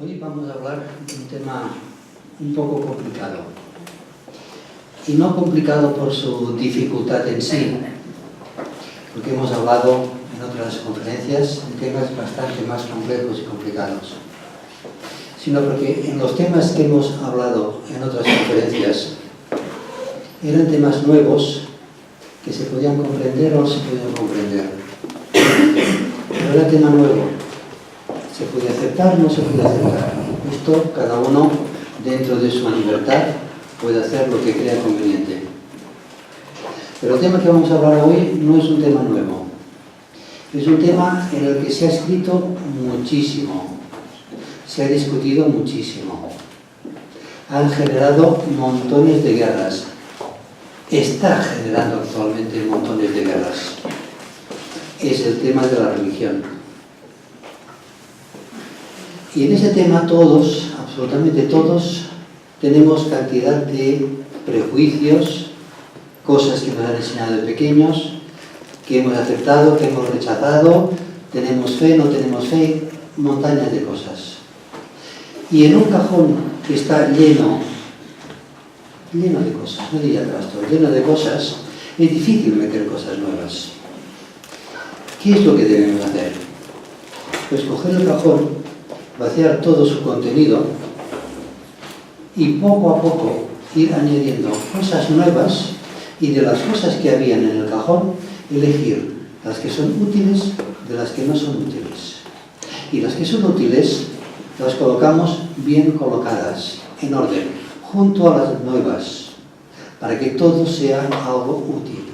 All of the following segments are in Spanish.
Hoy vamos a hablar de un tema un poco complicado. Y no complicado por su dificultad en sí, porque hemos hablado en otras conferencias de temas bastante más complejos y complicados, sino porque en los temas que hemos hablado en otras conferencias eran temas nuevos que se podían comprender o no se podían comprender. Pero era tema nuevo. Se podía aceptar o no se podía aceptar. Esto cada uno, dentro de su libertad, puede hacer lo que crea conveniente. Pero el tema que vamos a hablar hoy no es un tema nuevo. Es un tema en el que se ha escrito muchísimo, se ha discutido muchísimo. Han generado montones de guerras. Está generando actualmente montones de guerras. Es el tema de la religión. Y en ese tema todos, absolutamente todos, tenemos cantidad de prejuicios, cosas que nos han enseñado de pequeños, que hemos aceptado, que hemos rechazado, tenemos fe, no tenemos fe, montañas de cosas. Y en un cajón que está lleno de cosas, no diría trasto, lleno de cosas, es difícil meter cosas nuevas. ¿Qué es lo que debemos hacer? Pues coger el cajón, vaciar todo su contenido y poco a poco ir añadiendo cosas nuevas y de las cosas que habían en el cajón elegir las que son útiles de las que no son útiles. Y las que son útiles las colocamos bien colocadas, en orden, junto a las nuevas, para que todo sea algo útil.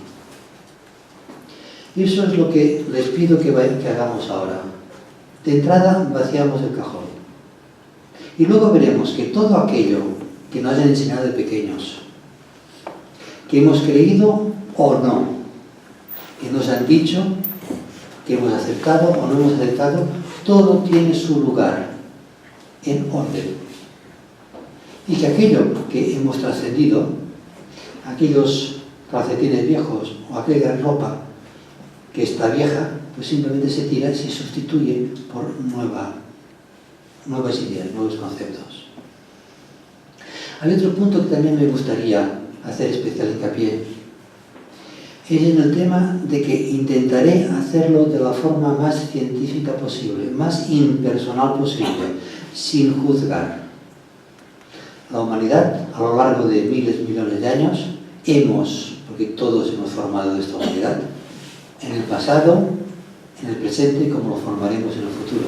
Y eso es lo que les pido que hagamos ahora. De entrada vaciamos el cajón. Y luego veremos que todo aquello que nos han enseñado de pequeños, que hemos creído o no, que nos han dicho, que hemos aceptado o no hemos aceptado, todo tiene su lugar, en orden. Y que aquello que hemos trascendido, aquellos calcetines viejos o aquella ropa que está vieja, pues simplemente se tira y se sustituye por nuevas ideas, nuevos conceptos. Hay otro punto que también me gustaría hacer especial hincapié. Es en el tema de que intentaré hacerlo de la forma más científica posible, más impersonal posible, sin juzgar. La humanidad, a lo largo de miles, millones de años, porque todos hemos formado esta humanidad, en el pasado, en el presente, como lo formaremos en el futuro.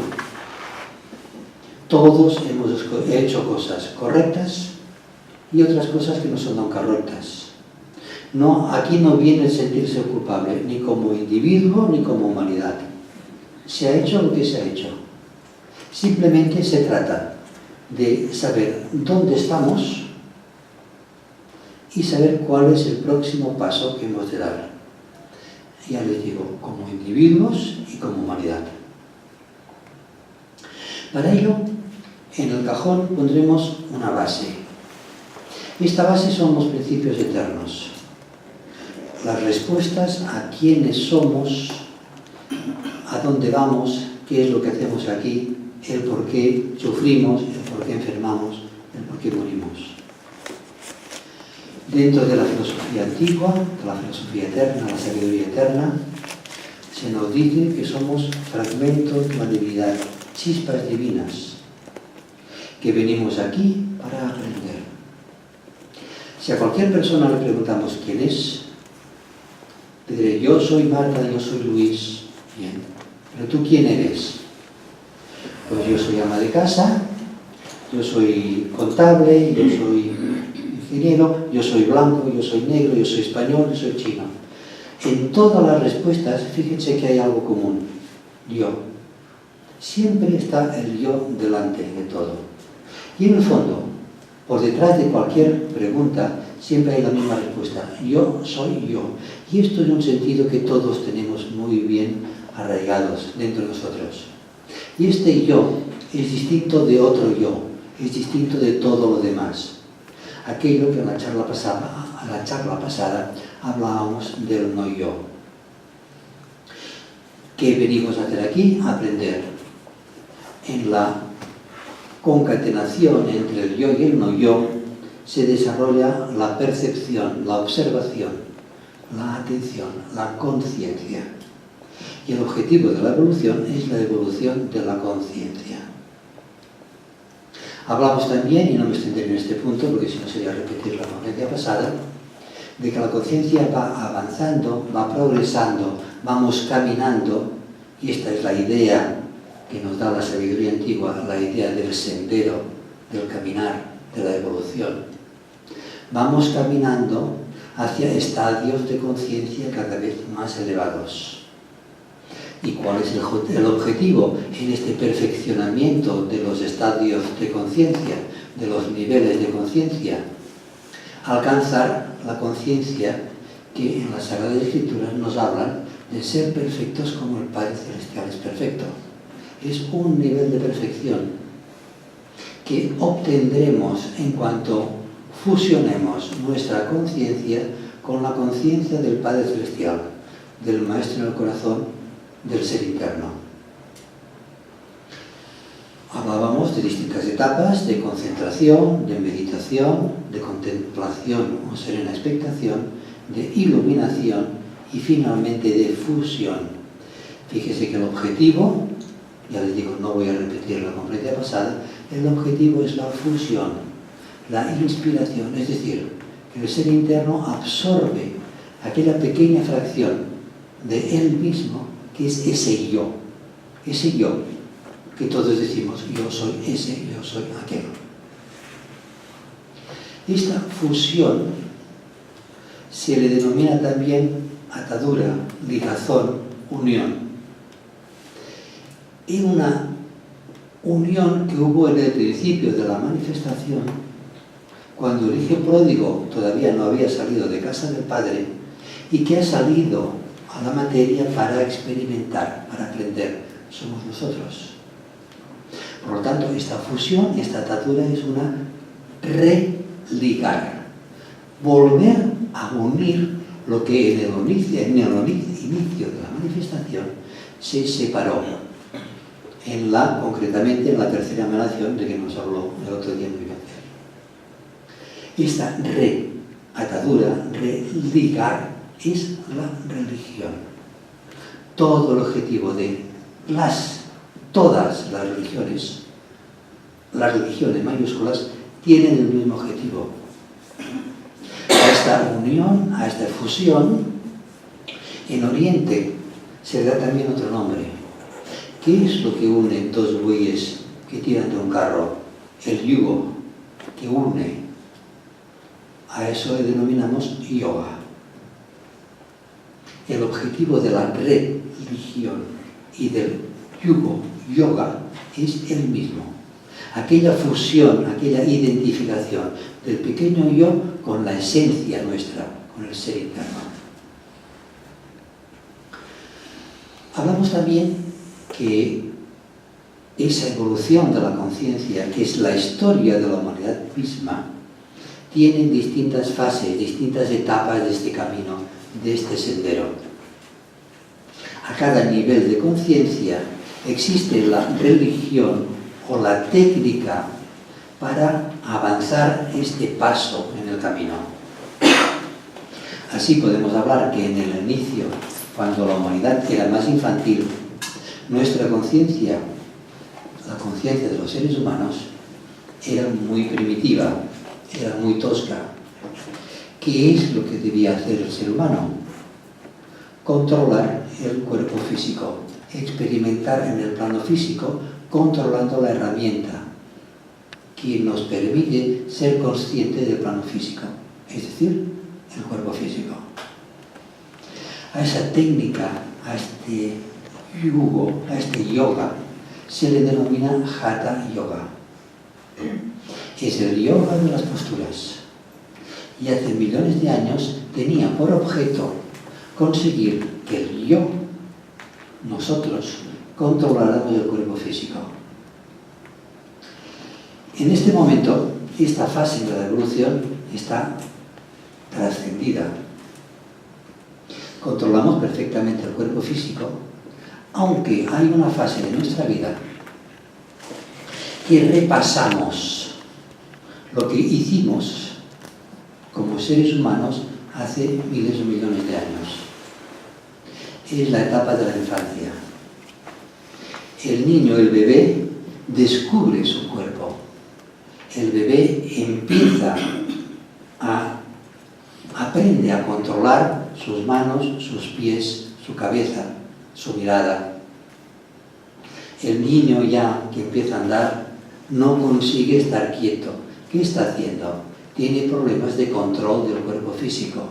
Todos hemos hecho cosas correctas y otras cosas que no son tan correctas. No, aquí no viene el sentirse culpable, ni como individuo ni como humanidad. Se ha hecho lo que se ha hecho. Simplemente se trata de saber dónde estamos y saber cuál es el próximo paso que hemos de dar. Ya les digo, como individuos y como humanidad. Para ello, en el cajón pondremos una base. Esta base son los principios eternos. Las respuestas a quiénes somos, a dónde vamos, qué es lo que hacemos aquí, el por qué sufrimos, el por qué enfermamos, el por qué morimos. Dentro de la filosofía antigua, de la filosofía eterna, la sabiduría eterna, se nos dice que somos fragmentos de la divinidad, chispas divinas, que venimos aquí para aprender. Si a cualquier persona le preguntamos quién es, le diré, yo soy Marta, yo soy Luis. Bien, pero ¿tú quién eres? Pues yo soy ama de casa, yo soy contable, yo soy ingeniero, yo soy blanco, yo soy negro, yo soy español, yo soy chino. En todas las respuestas, fíjense que hay algo común. Yo. Siempre está el yo delante de todo. Y en el fondo, por detrás de cualquier pregunta, siempre hay la misma respuesta. Yo soy yo. Y esto es un sentido que todos tenemos muy bien arraigados dentro de nosotros. Y este yo es distinto de otro yo, es distinto de todo lo demás. Aquello que en la charla pasada hablábamos del no yo. ¿Qué venimos a hacer aquí? A aprender. En la concatenación entre el yo y el no yo, se desarrolla la percepción, la observación, la atención, la conciencia. Y el objetivo de la evolución es la evolución de la conciencia. Hablamos también, y no me extenderé en este punto porque si no sería repetir la conferencia pasada, de que la conciencia va avanzando, va progresando, vamos caminando, y esta es la idea que nos da la sabiduría antigua, la idea del sendero, del caminar, de la evolución. Vamos caminando hacia estadios de conciencia cada vez más elevados. ¿Y cuál es el objetivo en este perfeccionamiento de los estadios de conciencia, de los niveles de conciencia? Alcanzar la conciencia que en las Sagradas Escrituras nos hablan de ser perfectos como el Padre Celestial es perfecto. Es un nivel de perfección que obtendremos en cuanto fusionemos nuestra conciencia con la conciencia del Padre Celestial, del Maestro en el corazón, del ser interno. Hablábamos de distintas etapas de concentración, de meditación, de contemplación o serena expectación, de iluminación y finalmente de fusión. Fíjese que el objetivo, ya les digo, no voy a repetir la conferencia pasada, el objetivo es la fusión, la inspiración, es decir, que el ser interno absorbe aquella pequeña fracción de él mismo que es ese yo que todos decimos, yo soy ese, yo soy aquel. Esta fusión se le denomina también atadura, ligazón, unión. Y una unión que hubo en el principio de la manifestación, cuando el hijo pródigo todavía no había salido de casa del Padre y que ha salido a la materia para experimentar, para aprender, somos nosotros. Por lo tanto, esta fusión, esta atadura es una religar, volver a unir lo que en el inicio de la manifestación se separó, concretamente en la tercera emanación de que nos habló el otro día muy bien. Esta reatadura, religar, es la religión. Todo el objetivo de todas las religiones mayúsculas, tienen el mismo objetivo. A esta unión, a esta fusión, en Oriente se da también otro nombre. ¿Qué es lo que une dos bueyes que tiran de un carro? El yugo, que une. A eso le denominamos yoga. El objetivo de la religión y del yugo, yoga, es el mismo. Aquella fusión, aquella identificación del pequeño yo con la esencia nuestra, con el ser interno. Hablamos también que esa evolución de la conciencia, que es la historia de la humanidad misma, tiene distintas fases, distintas etapas de este camino, de este sendero. A cada nivel de conciencia existe la religión o la técnica para avanzar este paso en el camino. Así podemos hablar que en el inicio, cuando la humanidad era más infantil, nuestra conciencia, la conciencia de los seres humanos, era muy primitiva, era muy tosca. ¿Qué es lo que debía hacer el ser humano? Controlar el cuerpo físico, experimentar en el plano físico, controlando la herramienta que nos permite ser conscientes del plano físico, es decir, el cuerpo físico. A esa técnica, a este yugo, a este yoga, se le denomina Hatha Yoga. Es el yoga de las posturas. Y hace millones de años tenía por objeto conseguir que el yo, nosotros, controláramos el cuerpo físico. En este momento, esta fase de la evolución está trascendida. Controlamos perfectamente el cuerpo físico, aunque hay una fase de nuestra vida que repasamos lo que hicimos como seres humanos hace miles o millones de años. Es la etapa de la infancia. El niño, el bebé, descubre su cuerpo. El bebé aprende a controlar sus manos, sus pies, su cabeza, su mirada. El niño ya que empieza a andar no consigue estar quieto. ¿Qué está haciendo? Tiene problemas de control del cuerpo físico.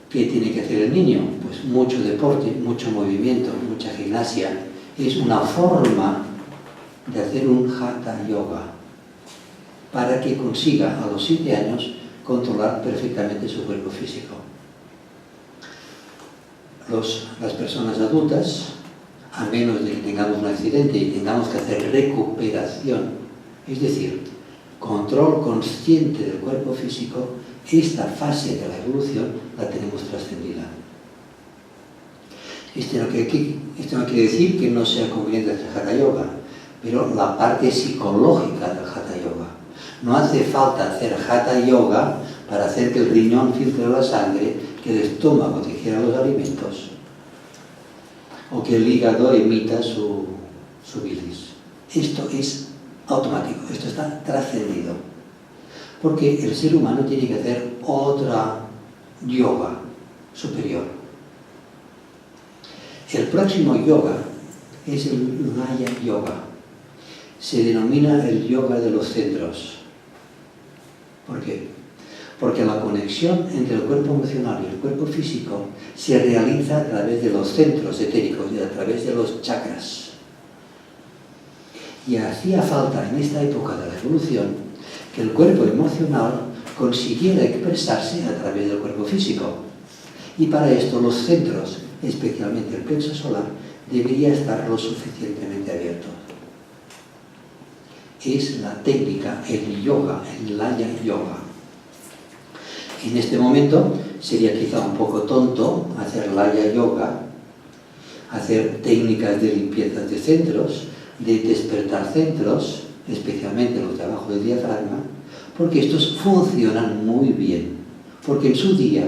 ¿Qué tiene que hacer el niño? Pues mucho deporte, mucho movimiento, mucha gimnasia. Es una forma de hacer un Hatha Yoga para que consiga a los 7 años controlar perfectamente su cuerpo físico. Las personas adultas, a menos de que tengamos un accidente y tengamos que hacer recuperación, es decir, control consciente del cuerpo físico, esta fase de la evolución la tenemos trascendida. Esto no quiere decir que no sea conveniente hacer Hatha Yoga, pero la parte psicológica del Hatha Yoga. No hace falta hacer Hatha Yoga para hacer que el riñón filtre la sangre, que el estómago digiera los alimentos o que el hígado emita su bilis. Esto es automático, esto está trascendido. Porque el ser humano tiene que hacer otra yoga superior. El próximo yoga es el Laya Yoga. Se denomina el yoga de los centros. ¿Por qué? Porque la conexión entre el cuerpo emocional y el cuerpo físico se realiza a través de los centros etéricos y a través de los chakras. Y hacía falta en esta época de la evolución que el cuerpo emocional consiguiera expresarse a través del cuerpo físico. Y para esto los centros, especialmente el plexo solar, debería estar lo suficientemente abierto. Es la técnica, el yoga, el Laya Yoga. En este momento sería quizá un poco tonto hacer Laya Yoga, hacer técnicas de limpieza de centros, de despertar centros, especialmente los de abajo del diafragma, porque estos funcionan muy bien, porque en su día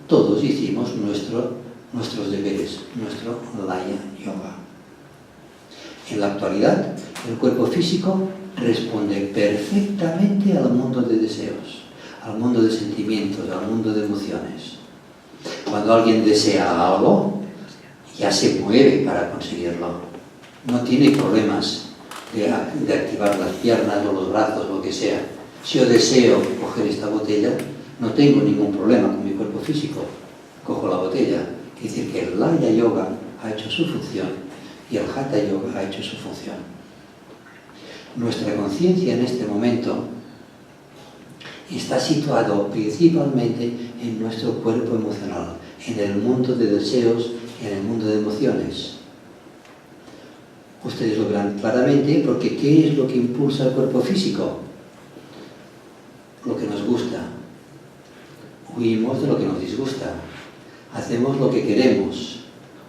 todos hicimos nuestros deberes, nuestro Laya Yoga. En la actualidad, el cuerpo físico responde perfectamente al mundo de deseos, al mundo de sentimientos, al mundo de emociones. Cuando alguien desea algo, ya se mueve para conseguirlo. No tiene problemas de activar las piernas o los brazos, lo que sea. Si yo deseo coger esta botella, no tengo ningún problema con mi cuerpo físico. Cojo la botella. Es decir, que el Laya Yoga ha hecho su función y el Hatha Yoga ha hecho su función. Nuestra conciencia en este momento está situado principalmente en nuestro cuerpo emocional, en el mundo de deseos, en el mundo de emociones. Ustedes lo verán claramente porque ¿qué es lo que impulsa el cuerpo físico? Lo que nos gusta. Huimos de lo que nos disgusta. Hacemos lo que queremos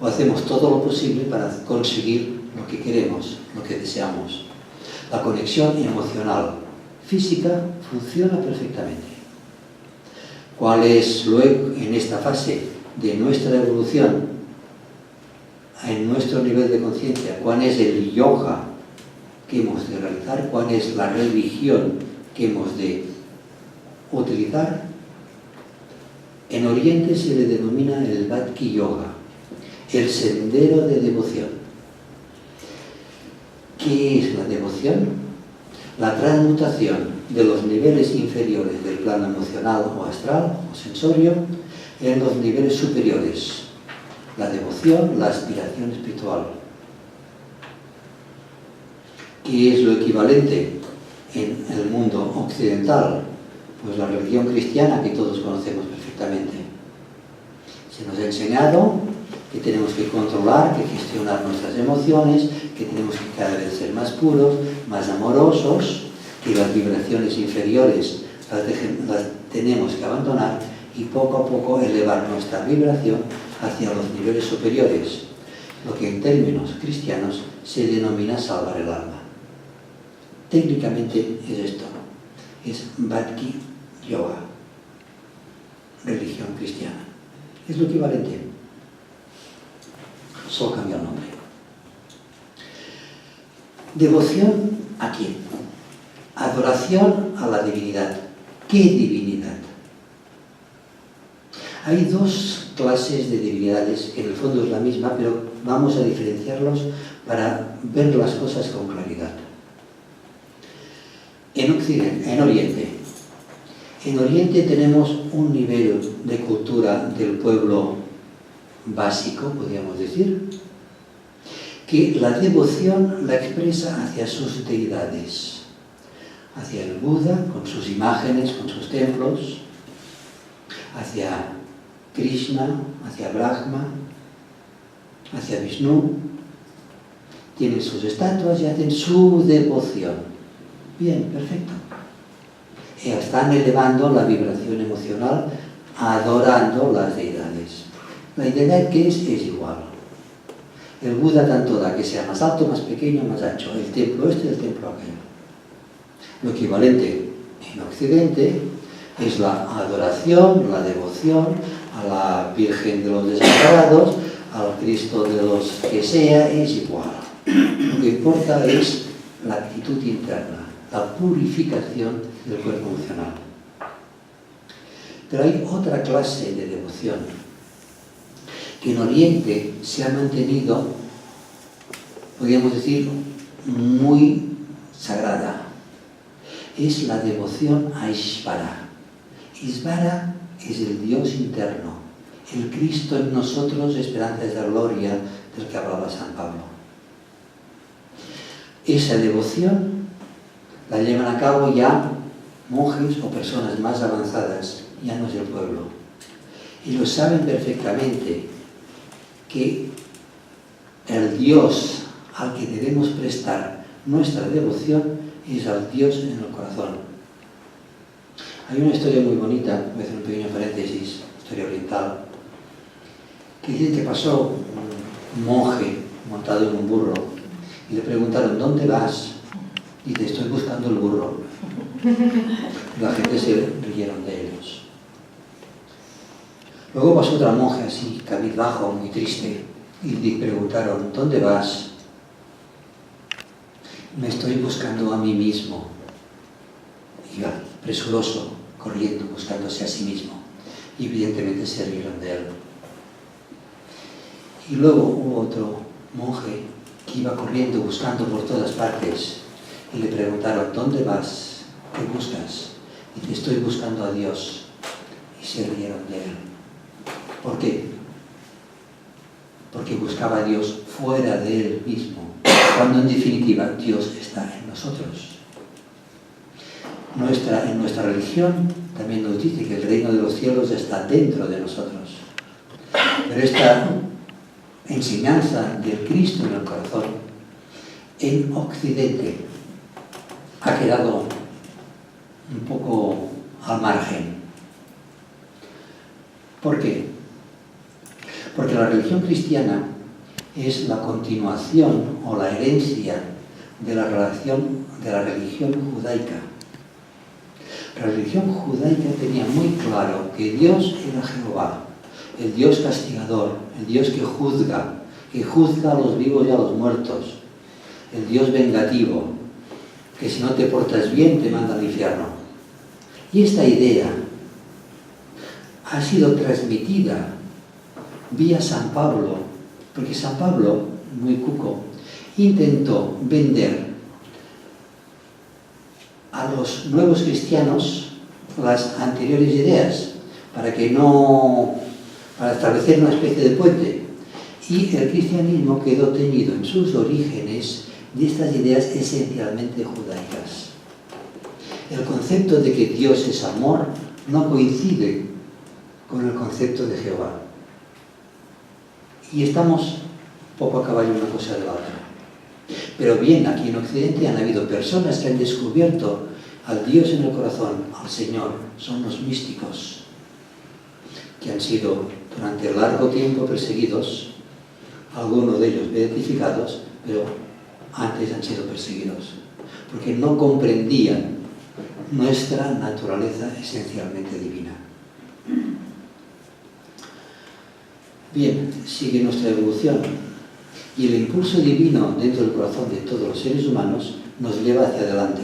o hacemos todo lo posible para conseguir lo que queremos, lo que deseamos. La conexión emocional física funciona perfectamente. ¿Cuál es luego en esta fase de nuestra evolución, en nuestro nivel de conciencia, cuál es el yoga que hemos de realizar, cuál es la religión que hemos de utilizar? En Oriente se le denomina el Bhakti Yoga, el sendero de devoción. ¿Qué es la devoción? La transmutación de los niveles inferiores del plano emocional o astral o sensorio en los niveles superiores. La devoción, la aspiración espiritual. ¿Qué es lo equivalente en el mundo occidental? Pues la religión cristiana que todos conocemos perfectamente. Se nos ha enseñado que tenemos que controlar, que gestionar nuestras emociones, que tenemos que cada vez ser más puros, más amorosos, que las vibraciones inferiores las tenemos que abandonar y poco a poco elevar nuestra vibración hacia los niveles superiores, lo que en términos cristianos se denomina salvar el alma. técnicamente es esto, es Bhakti Yoga, religión cristiana. Es lo equivalente. Solo cambia el nombre. Devoción ¿a quién? Adoración a la divinidad. ¿Qué divinidad? Hay dos clases de divinidades, que en el fondo es la misma, pero vamos a diferenciarlos para ver las cosas con claridad. En Oriente tenemos un nivel de cultura del pueblo básico, podríamos decir, que la devoción la expresa hacia sus deidades, hacia el Buda, con sus imágenes, con sus templos, hacia Krishna, hacia Brahma, hacia Vishnu. Tienen sus estatuas y hacen su devoción. Bien, perfecto. Están elevando la vibración emocional, adorando las deidades. La deidad que es igual. El Buda tanto da que sea más alto, más pequeño, más ancho. El templo este, el templo aquel. Lo equivalente en Occidente es la adoración, la devoción a la Virgen de los Desamparados, al Cristo de los que sea, es igual. Lo que importa es la actitud interna, la purificación del cuerpo emocional. Pero hay otra clase de devoción que en Oriente se ha mantenido, podríamos decir, muy sagrada. Es la devoción a Ishvara. Ishvara es el Dios interno, el Cristo en nosotros, esperanza de gloria del que hablaba San Pablo. Esa devoción la llevan a cabo ya monjes o personas más avanzadas, ya no es el pueblo. Y lo saben perfectamente que el Dios al que debemos prestar nuestra devoción es al Dios en el corazón. Hay una historia muy bonita, voy a hacer un pequeño paréntesis, historia oriental, que dice que pasó un monje montado en un burro y le preguntaron, ¿dónde vas? Y dice, estoy buscando el burro. La gente se rieron de ellos. Luego pasó otra monja así, cabizbajo, muy triste, y le preguntaron, ¿dónde vas? Me estoy buscando a mí mismo. Iba presuroso, corriendo, buscándose a sí mismo. Y evidentemente se rieron de él. Y luego hubo otro monje que iba corriendo, buscando por todas partes. Y le preguntaron, ¿dónde vas? ¿Qué buscas? Y dice, estoy buscando a Dios. Y se rieron de él. ¿Por qué? Porque buscaba a Dios fuera de él mismo, cuando en definitiva Dios está en nosotros. En nuestra religión también nos dice que el reino de los cielos está dentro de nosotros. Pero esta enseñanza del Cristo en el corazón, en Occidente, ha quedado un poco al margen. ¿Por qué? Porque la religión cristiana es la continuación o la herencia de la religión judaica. La religión judaica tenía muy claro que Dios era Jehová, el Dios castigador, el Dios que juzga a los vivos y a los muertos, el Dios vengativo, que si no te portas bien te manda al infierno. Y esta idea ha sido transmitida vía San Pablo, porque San Pablo, muy cuco, intentó vender a los nuevos cristianos las anteriores ideas, para establecer una especie de puente. Y el cristianismo quedó teñido en sus orígenes de estas ideas esencialmente judaicas. El concepto de que Dios es amor no coincide con el concepto de Jehová. Y estamos poco a caballo una cosa de la otra. Pero bien, aquí en Occidente han habido personas que han descubierto al Dios en el corazón, al Señor. Son los místicos, que han sido durante largo tiempo perseguidos, algunos de ellos beatificados, pero antes han sido perseguidos, porque no comprendían nuestra naturaleza esencialmente divina. Bien, sigue nuestra evolución y el impulso divino dentro del corazón de todos los seres humanos nos lleva hacia adelante.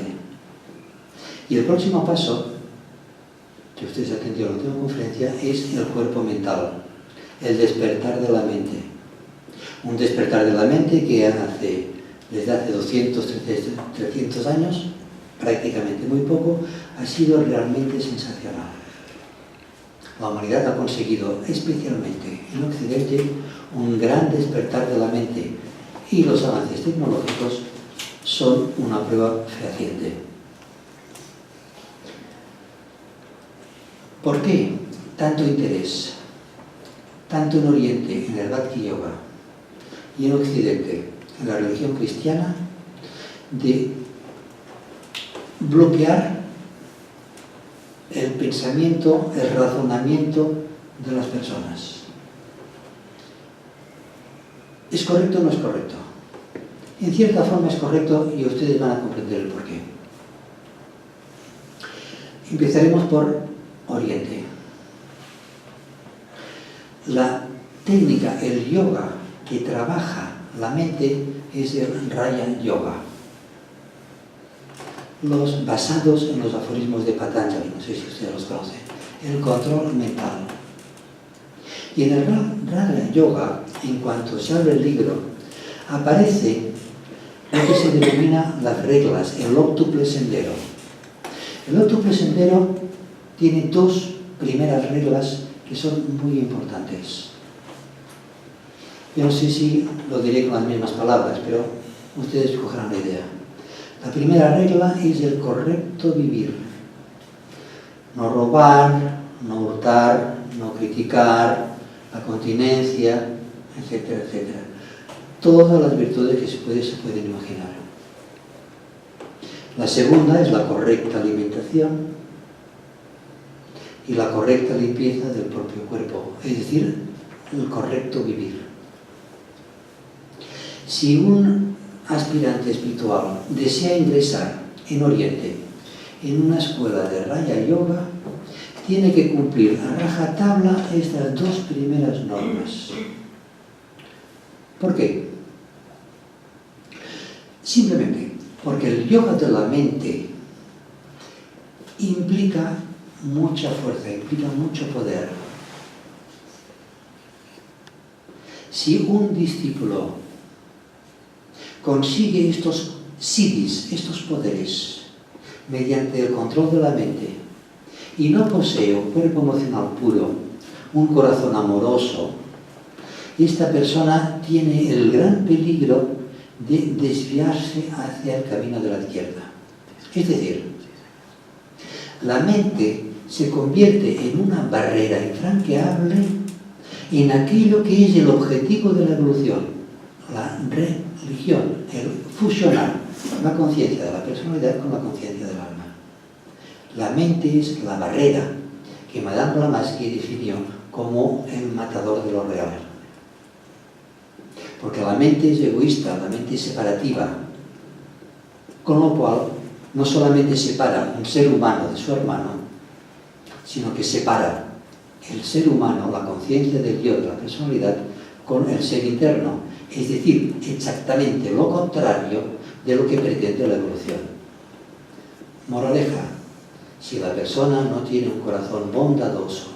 Y el próximo paso, que ustedes atendieron en la última conferencia, es el cuerpo mental, el despertar de la mente. Un despertar de la mente que desde hace 200, 300 años, prácticamente muy poco, ha sido realmente sensacional. La humanidad ha conseguido, especialmente en Occidente, un gran despertar de la mente y los avances tecnológicos son una prueba fehaciente. ¿Por qué tanto interés, tanto en Oriente, en el Bhakti Yoga, y en Occidente, en la religión cristiana, de bloquear el pensamiento, el razonamiento de las personas? ¿Es correcto o no es correcto? En cierta forma es correcto y ustedes van a comprender el porqué. Empezaremos por Oriente. La técnica, el yoga que trabaja la mente es el Raja Yoga, basados en los aforismos de Patanjali, no sé si ustedes los conocen, el control mental. Y en el Raja Yoga, en cuanto se abre el libro, aparece lo que se denomina las reglas, el óctuple sendero. El óctuple sendero tiene dos primeras reglas que son muy importantes. Yo no sé si lo diré con las mismas palabras, pero ustedes cogerán la idea. La primera regla es el correcto vivir. No robar, no hurtar, no criticar, la continencia, etcétera, etcétera. Todas las virtudes que se pueden imaginar. La segunda es la correcta alimentación y la correcta limpieza del propio cuerpo, es decir, el correcto vivir. Si un aspirante espiritual desea ingresar en Oriente en una escuela de Raja Yoga, tiene que cumplir a rajatabla estas dos primeras normas. ¿Por qué? Simplemente porque el yoga de la mente implica mucha fuerza, implica mucho poder. Si un discípulo consigue estos siddhis, estos poderes, mediante el control de la mente, y no posee un cuerpo emocional puro, un corazón amoroso, esta persona tiene el gran peligro de desviarse hacia el camino de la izquierda. Es decir, la mente se convierte en una barrera infranqueable en aquello que es el objetivo de la evolución, la religión, el fusionar la conciencia de la personalidad con la conciencia del alma. La mente es la barrera que Madame Blavatsky definió como el matador de lo real. Porque la mente es egoísta, la mente es separativa, con lo cual no solamente separa un ser humano de su hermano, sino que separa el ser humano, la conciencia del yo, de la personalidad, con el ser interno, es decir, exactamente lo contrario de lo que pretende la evolución. Moraleja: si la persona no tiene un corazón bondadoso,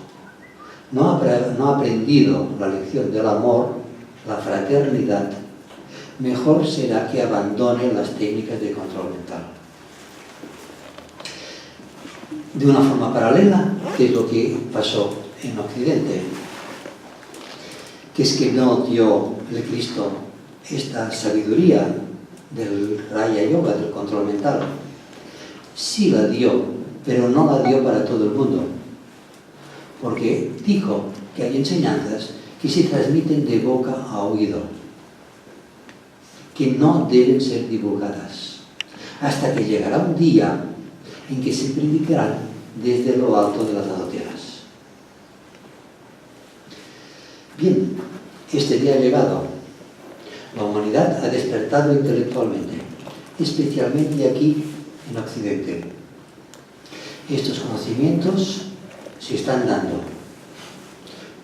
no ha aprendido la lección del amor, la fraternidad, mejor será que abandone las técnicas de control mental. De una forma paralela, ¿qué es lo que pasó en Occidente? Que es que no dio el Cristo esta sabiduría del Raja Yoga, del control mental. Sí la dio, pero no la dio para todo el mundo, porque dijo que hay enseñanzas que se transmiten de boca a oído, que no deben ser divulgadas, hasta que llegará un día en que se predicarán desde lo alto de las azoteas. Bien, este día ha llegado. La humanidad ha despertado intelectualmente, especialmente aquí en Occidente. Estos conocimientos se están dando,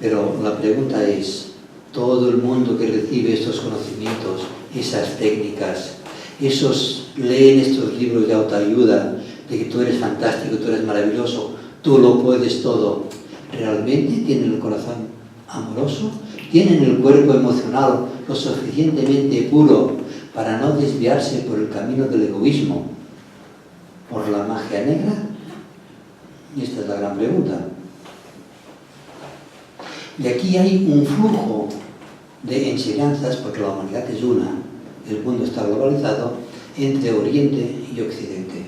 pero la pregunta es, ¿todo el mundo que recibe estos conocimientos, esas técnicas, leen estos libros de autoayuda, de que tú eres fantástico, tú eres maravilloso, tú lo puedes todo, realmente tienen el corazón amoroso? ¿Tienen el cuerpo emocional lo suficientemente puro para no desviarse por el camino del egoísmo, por la magia negra? Y esta es la gran pregunta. Y aquí hay un flujo de enseñanzas, porque la humanidad es una, el mundo está globalizado, entre Oriente y Occidente.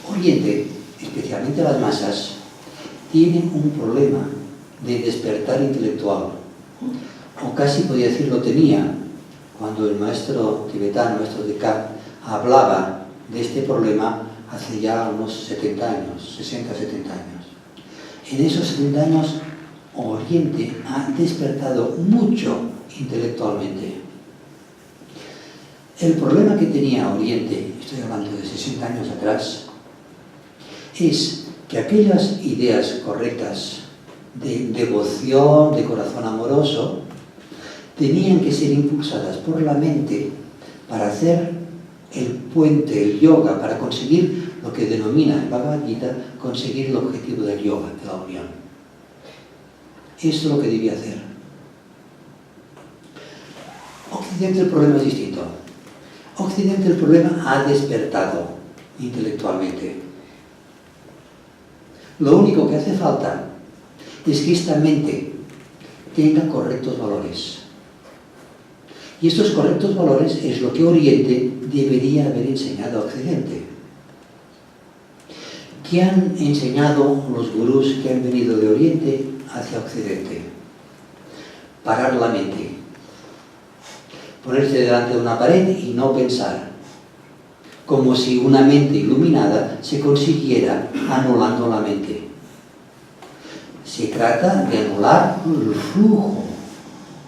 Oriente, especialmente las masas, tiene un problema de despertar intelectual, o casi podría decir lo tenía, cuando el maestro tibetano, maestro de Kap, hablaba de este problema hace ya unos 70 años, 60, 70 años. En esos 70 años, Oriente ha despertado mucho intelectualmente. El problema que tenía Oriente, estoy hablando de 60 años atrás, es que aquellas ideas correctas de devoción, de corazón amoroso, tenían que ser impulsadas por la mente para hacer el puente, el yoga, para conseguir lo que denomina el Bhagavad Gita, conseguir el objetivo del yoga, de la unión. Esto es lo que debía hacer. Occidente el problema es distinto. Occidente el problema ha despertado intelectualmente. Lo único que hace falta es que esta mente tenga correctos valores. Y estos correctos valores es lo que Oriente debería haber enseñado a Occidente. ¿Qué han enseñado los gurús que han venido de Oriente hacia Occidente? Parar la mente. Ponerse delante de una pared y no pensar. Como si una mente iluminada se consiguiera anulando la mente. Se trata de anular el flujo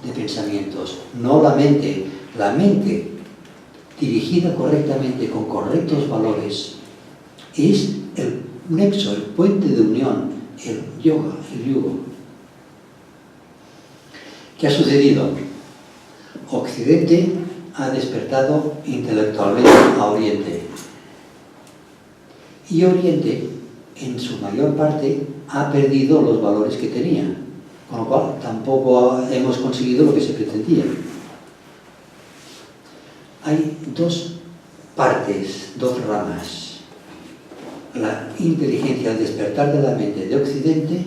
de pensamientos, no la mente. La mente, dirigida correctamente con correctos valores, es el nexo, el puente de unión, el yoga, el yugo. ¿Qué ha sucedido? Occidente ha despertado intelectualmente a Oriente. Y Oriente, en su mayor parte, ha perdido los valores que tenía, con lo cual tampoco hemos conseguido lo que se pretendía. Hay dos partes, dos ramas. La inteligencia, el despertar de la mente de Occidente,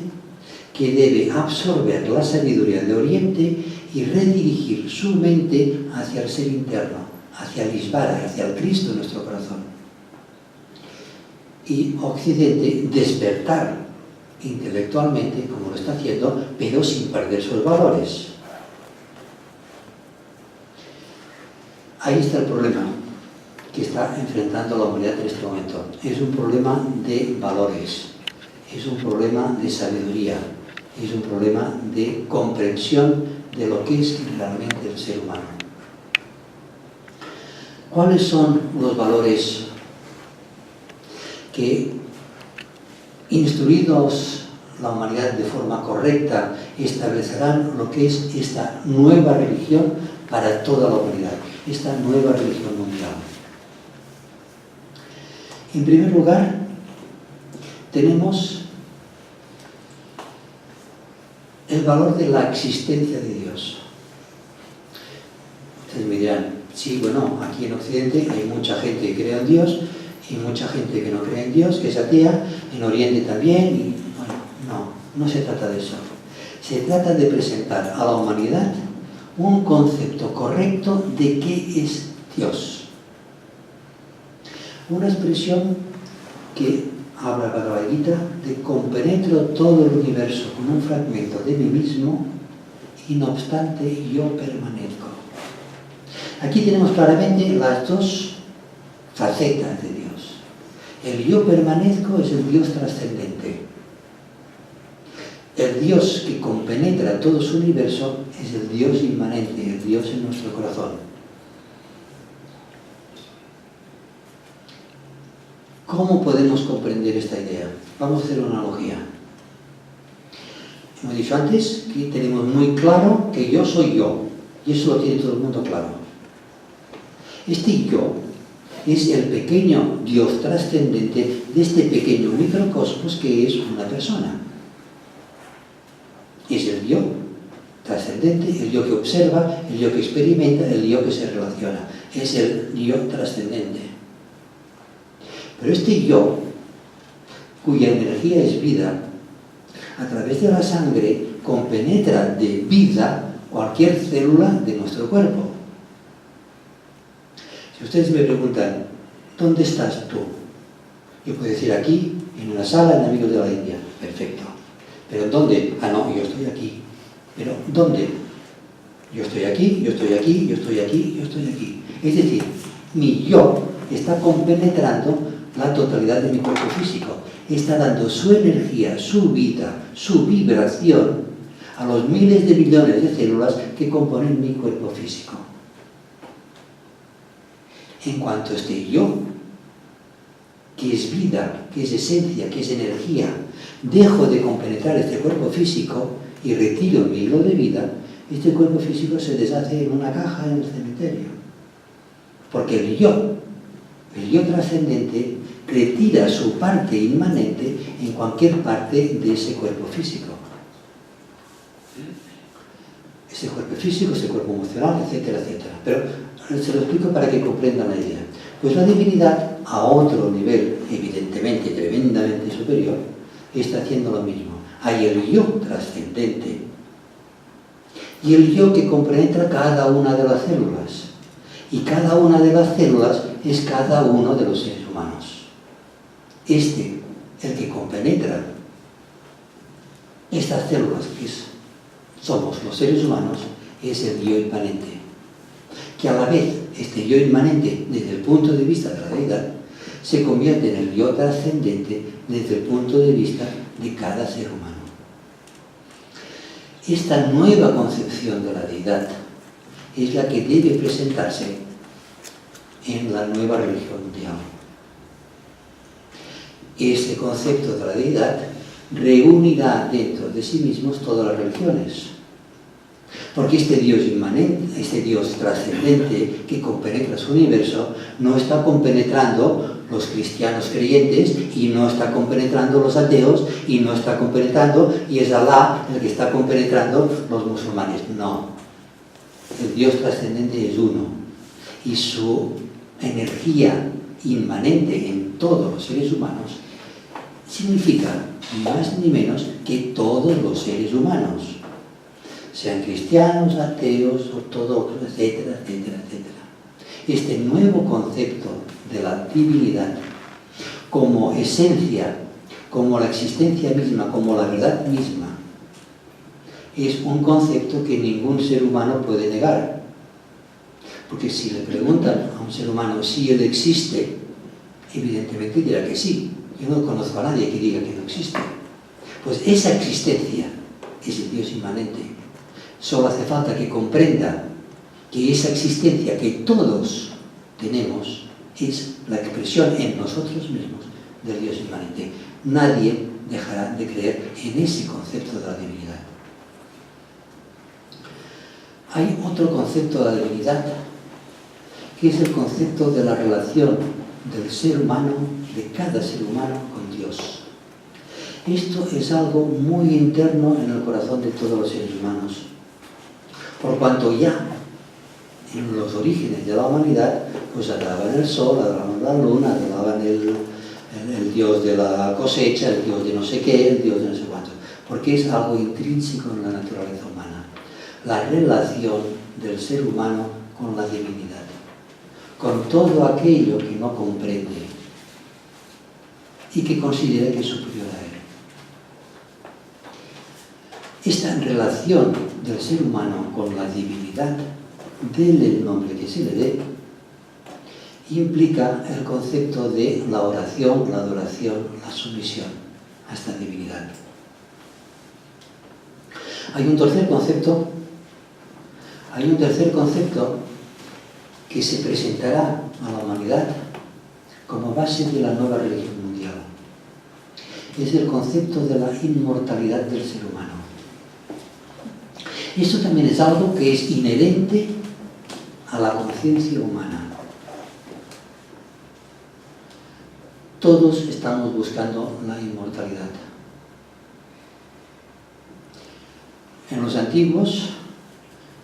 que debe absorber la sabiduría de Oriente y redirigir su mente hacia el ser interno, hacia el Ishvara, hacia el Cristo en nuestro corazón. Y Occidente despertar intelectualmente, como lo está haciendo, pero sin perder sus valores. Ahí está el problema que está enfrentando la humanidad en este momento. Es un problema de valores, es un problema de sabiduría, es un problema de comprensión de lo que es realmente el ser humano. ¿Cuáles son los valores que, instruidos la humanidad de forma correcta, establecerán lo que es esta nueva religión para toda la humanidad, esta nueva religión mundial? En primer lugar, tenemos el valor de la existencia de Dios. Ustedes me dirán, sí, bueno, aquí en Occidente hay mucha gente que cree en Dios y mucha gente que no cree en Dios, que es atea, en Oriente también, y bueno, no se trata de eso. Se trata de presentar a la humanidad un concepto correcto de qué es Dios. Una expresión que habla Bhagavad Gita de compenetro todo el universo con un fragmento de mí mismo y no obstante yo permanezco. Aquí tenemos claramente las dos facetas de Dios. El yo permanezco es el Dios trascendente. El Dios que compenetra todo su universo es el Dios inmanente, el Dios en nuestro corazón. ¿Cómo podemos comprender esta idea? Vamos a hacer una analogía. Hemos dicho antes que tenemos muy claro que yo soy yo, y eso lo tiene todo el mundo claro. Este yo es el pequeño Dios trascendente de este pequeño microcosmos que es una persona. Es el yo trascendente, el yo que observa, el yo que experimenta, el yo que se relaciona. Es el yo trascendente. Pero este yo, cuya energía es vida, a través de la sangre compenetra de vida cualquier célula de nuestro cuerpo. Si ustedes me preguntan, ¿dónde estás tú? Yo puedo decir aquí, en una sala en Amigos de la India. Perfecto. ¿Pero dónde? Ah, no, yo estoy aquí. ¿Pero dónde? Yo estoy aquí, yo estoy aquí, yo estoy aquí, yo estoy aquí. Es decir, mi yo está compenetrando la totalidad de mi cuerpo físico. Está dando su energía, su vida, su vibración a los miles de millones de células que componen mi cuerpo físico. En cuanto esté yo, que es vida, que es esencia, que es energía, dejo de compenetrar este cuerpo físico y retiro mi hilo de vida, este cuerpo físico se deshace en una caja en el cementerio. Porque el yo trascendente, retira su parte inmanente en cualquier parte de ese cuerpo físico. Ese cuerpo físico, ese cuerpo emocional, etcétera, etcétera. Pero se lo explico para que comprendan la idea. Pues la divinidad, a otro nivel, evidentemente, tremendamente superior, está haciendo lo mismo. Hay el yo trascendente y el yo que compenetra cada una de las células. Y cada una de las células es cada uno de los seres humanos. El que compenetra estas células que somos los seres humanos, es el yo inmanente. Que a la vez, este yo inmanente, desde el punto de vista de la deidad, se convierte en el yo trascendente desde el punto de vista de cada ser humano. Esta nueva concepción de la deidad es la que debe presentarse en la nueva religión mundial. Este concepto de la deidad reunirá dentro de sí mismos todas las religiones. Porque este Dios inmanente, este Dios trascendente que compenetra su universo, no está compenetrando los cristianos creyentes y no está compenetrando los ateos y no está compenetrando, y es Alá el que está compenetrando los musulmanes. No. El Dios trascendente es uno. Y su energía inmanente en todos los seres humanos significa más ni menos que todos los seres humanos, sean cristianos, ateos, ortodoxos, etcétera, etcétera, etcétera. Este nuevo concepto de la divinidad como esencia, como la existencia misma, como la verdad misma, es un concepto que ningún ser humano puede negar. Porque si le preguntan a un ser humano si él existe, evidentemente dirá que sí. Yo no conozco a nadie que diga que no existe. Pues esa existencia es el Dios inmanente. Solo hace falta que comprenda que esa existencia que todos tenemos es la expresión en nosotros mismos del Dios inmanente. Nadie dejará de creer en ese concepto de la divinidad. Hay otro concepto de la divinidad, que es el concepto de la relación del ser humano, de cada ser humano con Dios. Esto es algo muy interno en el corazón de todos los seres humanos. Por cuanto ya en los orígenes de la humanidad, pues adoraban el sol, adoraban la luna, adoraban el dios de la cosecha, el dios de no sé qué, el dios de no sé cuánto. Porque es algo intrínseco en la naturaleza humana. La relación del ser humano con la divinidad, con todo aquello que no comprende y que considera que es superior a él. Esta relación del ser humano con la divinidad, déle el nombre que se le dé, implica el concepto de la oración, la adoración, la sumisión a esta divinidad. Hay un tercer concepto que se presentará a la humanidad como base de la nueva religión mundial. Es el concepto de la inmortalidad del ser humano. Esto también es algo que es inherente a la conciencia humana. Todos estamos buscando la inmortalidad. En los antiguos,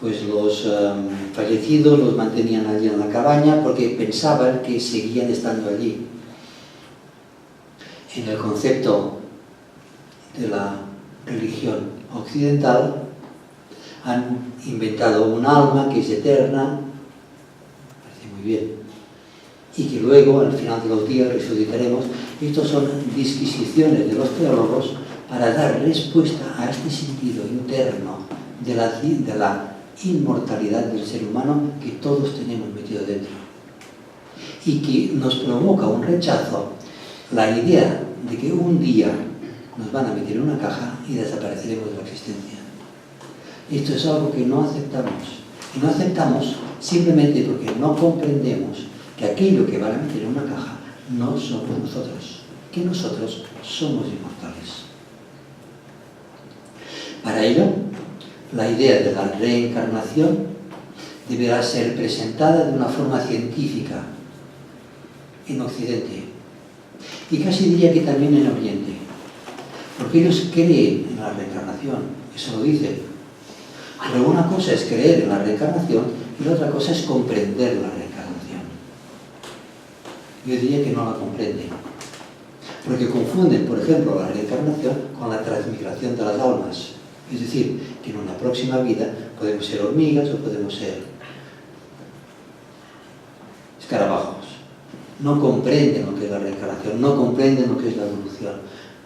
pues los fallecidos los mantenían allí en la cabaña porque pensaban que seguían estando allí. En el concepto de la religión occidental han inventado un alma que es eterna, parece muy bien, y que luego al final de los días resucitaremos. Estos son disquisiciones de los teólogos para dar respuesta a este sentido interno de la inmortalidad del ser humano que todos tenemos metido dentro y que nos provoca un rechazo la idea de que un día nos van a meter en una caja y desapareceremos de la existencia. Esto es algo que no aceptamos. Y no aceptamos simplemente porque no comprendemos que aquello que van a meter en una caja no somos nosotros, que nosotros somos inmortales. Para ello, la idea de la reencarnación deberá ser presentada de una forma científica en Occidente y casi diría que también en Oriente, porque ellos creen en la reencarnación, eso lo dicen. Pero una cosa es creer en la reencarnación y la otra cosa es comprender la reencarnación. Yo diría que no la comprenden, porque confunden, por ejemplo, la reencarnación con la transmigración de las almas. Es decir, que en una próxima vida podemos ser hormigas o podemos ser escarabajos. No comprenden lo que es la reencarnación, no comprenden lo que es la evolución,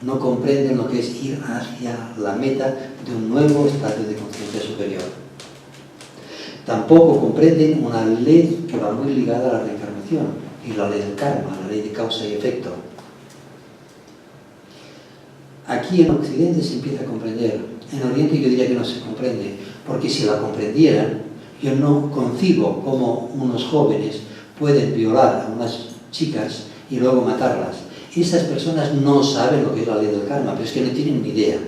no comprenden lo que es ir hacia la meta de un nuevo estado de conciencia superior. Tampoco comprenden una ley que va muy ligada a la reencarnación, y la ley del karma, la ley de causa y efecto. Aquí en Occidente se empieza a comprender. En Oriente yo diría que no se comprende, porque si la comprendieran, yo no concibo cómo unos jóvenes pueden violar a unas chicas y luego matarlas. Esas personas no saben lo que es la ley del karma, pero es que no tienen ni idea,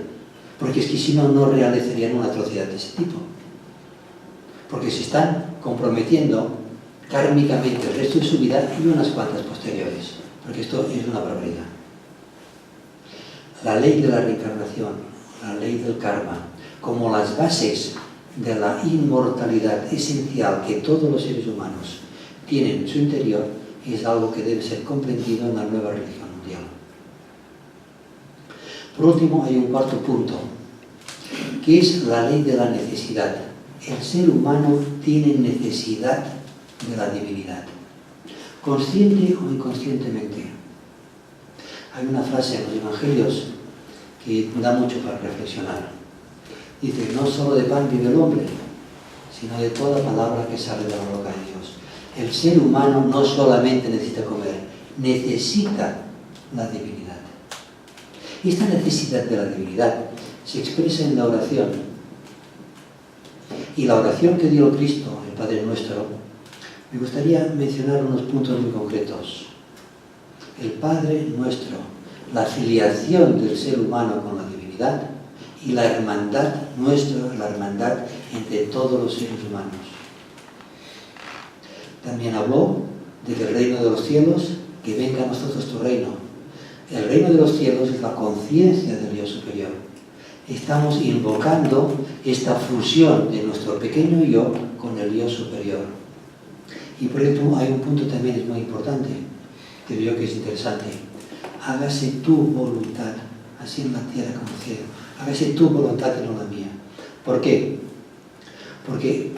porque es que si no, no realizarían una atrocidad de ese tipo. Porque se están comprometiendo kármicamente el resto de su vida y unas cuantas posteriores, porque esto es una barbaridad. La ley de la reencarnación, la ley del karma, como las bases de la inmortalidad esencial que todos los seres humanos tienen en su interior, es algo que debe ser comprendido en la nueva religión mundial. Por último, hay un cuarto punto, que es la ley de la necesidad. El ser humano tiene necesidad de la divinidad, consciente o inconscientemente. Hay una frase en los evangelios que da mucho para reflexionar. Dice, no solo de pan vive el hombre, sino de toda palabra que sale de la boca de Dios. El ser humano no solamente necesita comer, necesita la divinidad. Y esta necesidad de la divinidad se expresa en la oración. Y la oración que dio Cristo, el Padre Nuestro, me gustaría mencionar unos puntos muy concretos. El Padre Nuestro, la filiación del ser humano con la divinidad y la hermandad nuestra, la hermandad entre todos los seres humanos. También habló de que el reino de los cielos, que venga a nosotros tu reino. El reino de los cielos es la conciencia del yo superior. Estamos invocando esta fusión de nuestro pequeño yo con el yo superior. Y por ello hay un punto también es muy importante, que veo que es interesante. Hágase tu voluntad, así en la tierra como en el cielo. Hágase tu voluntad y no la mía. ¿Por qué? Porque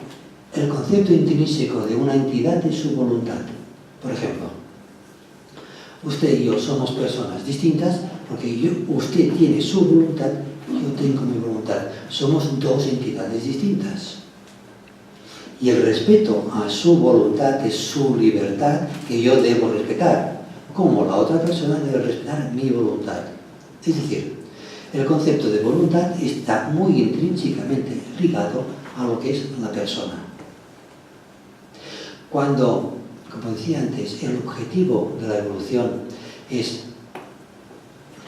el concepto intrínseco de una entidad es su voluntad. Por ejemplo, usted y yo somos personas distintas porque usted tiene su voluntad, yo tengo mi voluntad. Somos dos entidades distintas. Y el respeto a su voluntad es su libertad que yo debo respetar, como la otra persona debe respetar mi voluntad. Es decir, El concepto de voluntad está muy intrínsecamente ligado a lo que es la persona. Cuando, como decía antes, el objetivo de la evolución es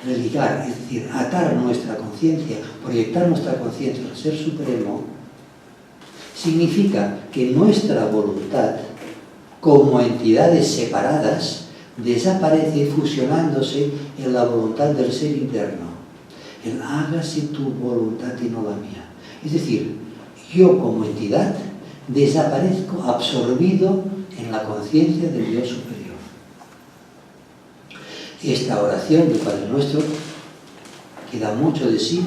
religar, es decir, atar nuestra conciencia, proyectar nuestra conciencia al Ser Supremo, significa que nuestra voluntad, como entidades separadas, desaparece fusionándose en la voluntad del Ser interno. El hágase tu voluntad y no la mía. Es decir, yo como entidad desaparezco absorbido en la conciencia del Dios superior. Esta oración del Padre Nuestro, que da mucho de sí,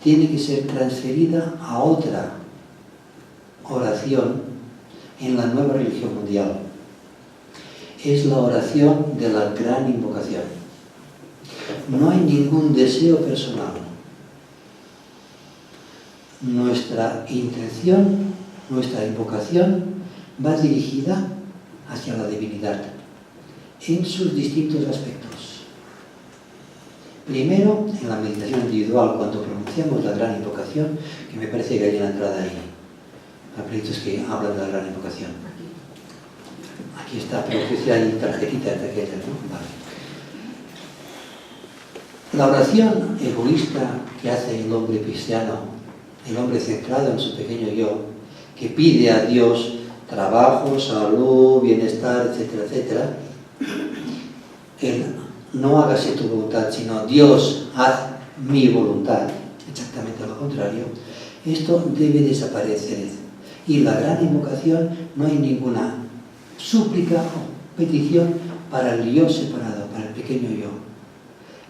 tiene que ser transferida a otra oración en la nueva religión mundial. Es la oración de la gran invocación. No hay ningún deseo personal. Nuestra intención, nuestra invocación va dirigida hacia la divinidad en sus distintos aspectos. Primero, en la meditación individual, cuando pronunciamos la gran invocación, que me parece que hay una entrada ahí, papelitos que hablan de la gran invocación. Aquí está, pero que si hay tarjetitas de aquellas, ¿no? Vale. La oración egoísta que hace el hombre cristiano, el hombre centrado en su pequeño yo, que pide a Dios trabajo, salud, bienestar, etcétera, etcétera, el no hágase tu voluntad, sino Dios, haz mi voluntad, exactamente lo contrario, esto debe desaparecer. Y la gran invocación no hay ninguna súplica o petición para el yo separado, para el pequeño yo.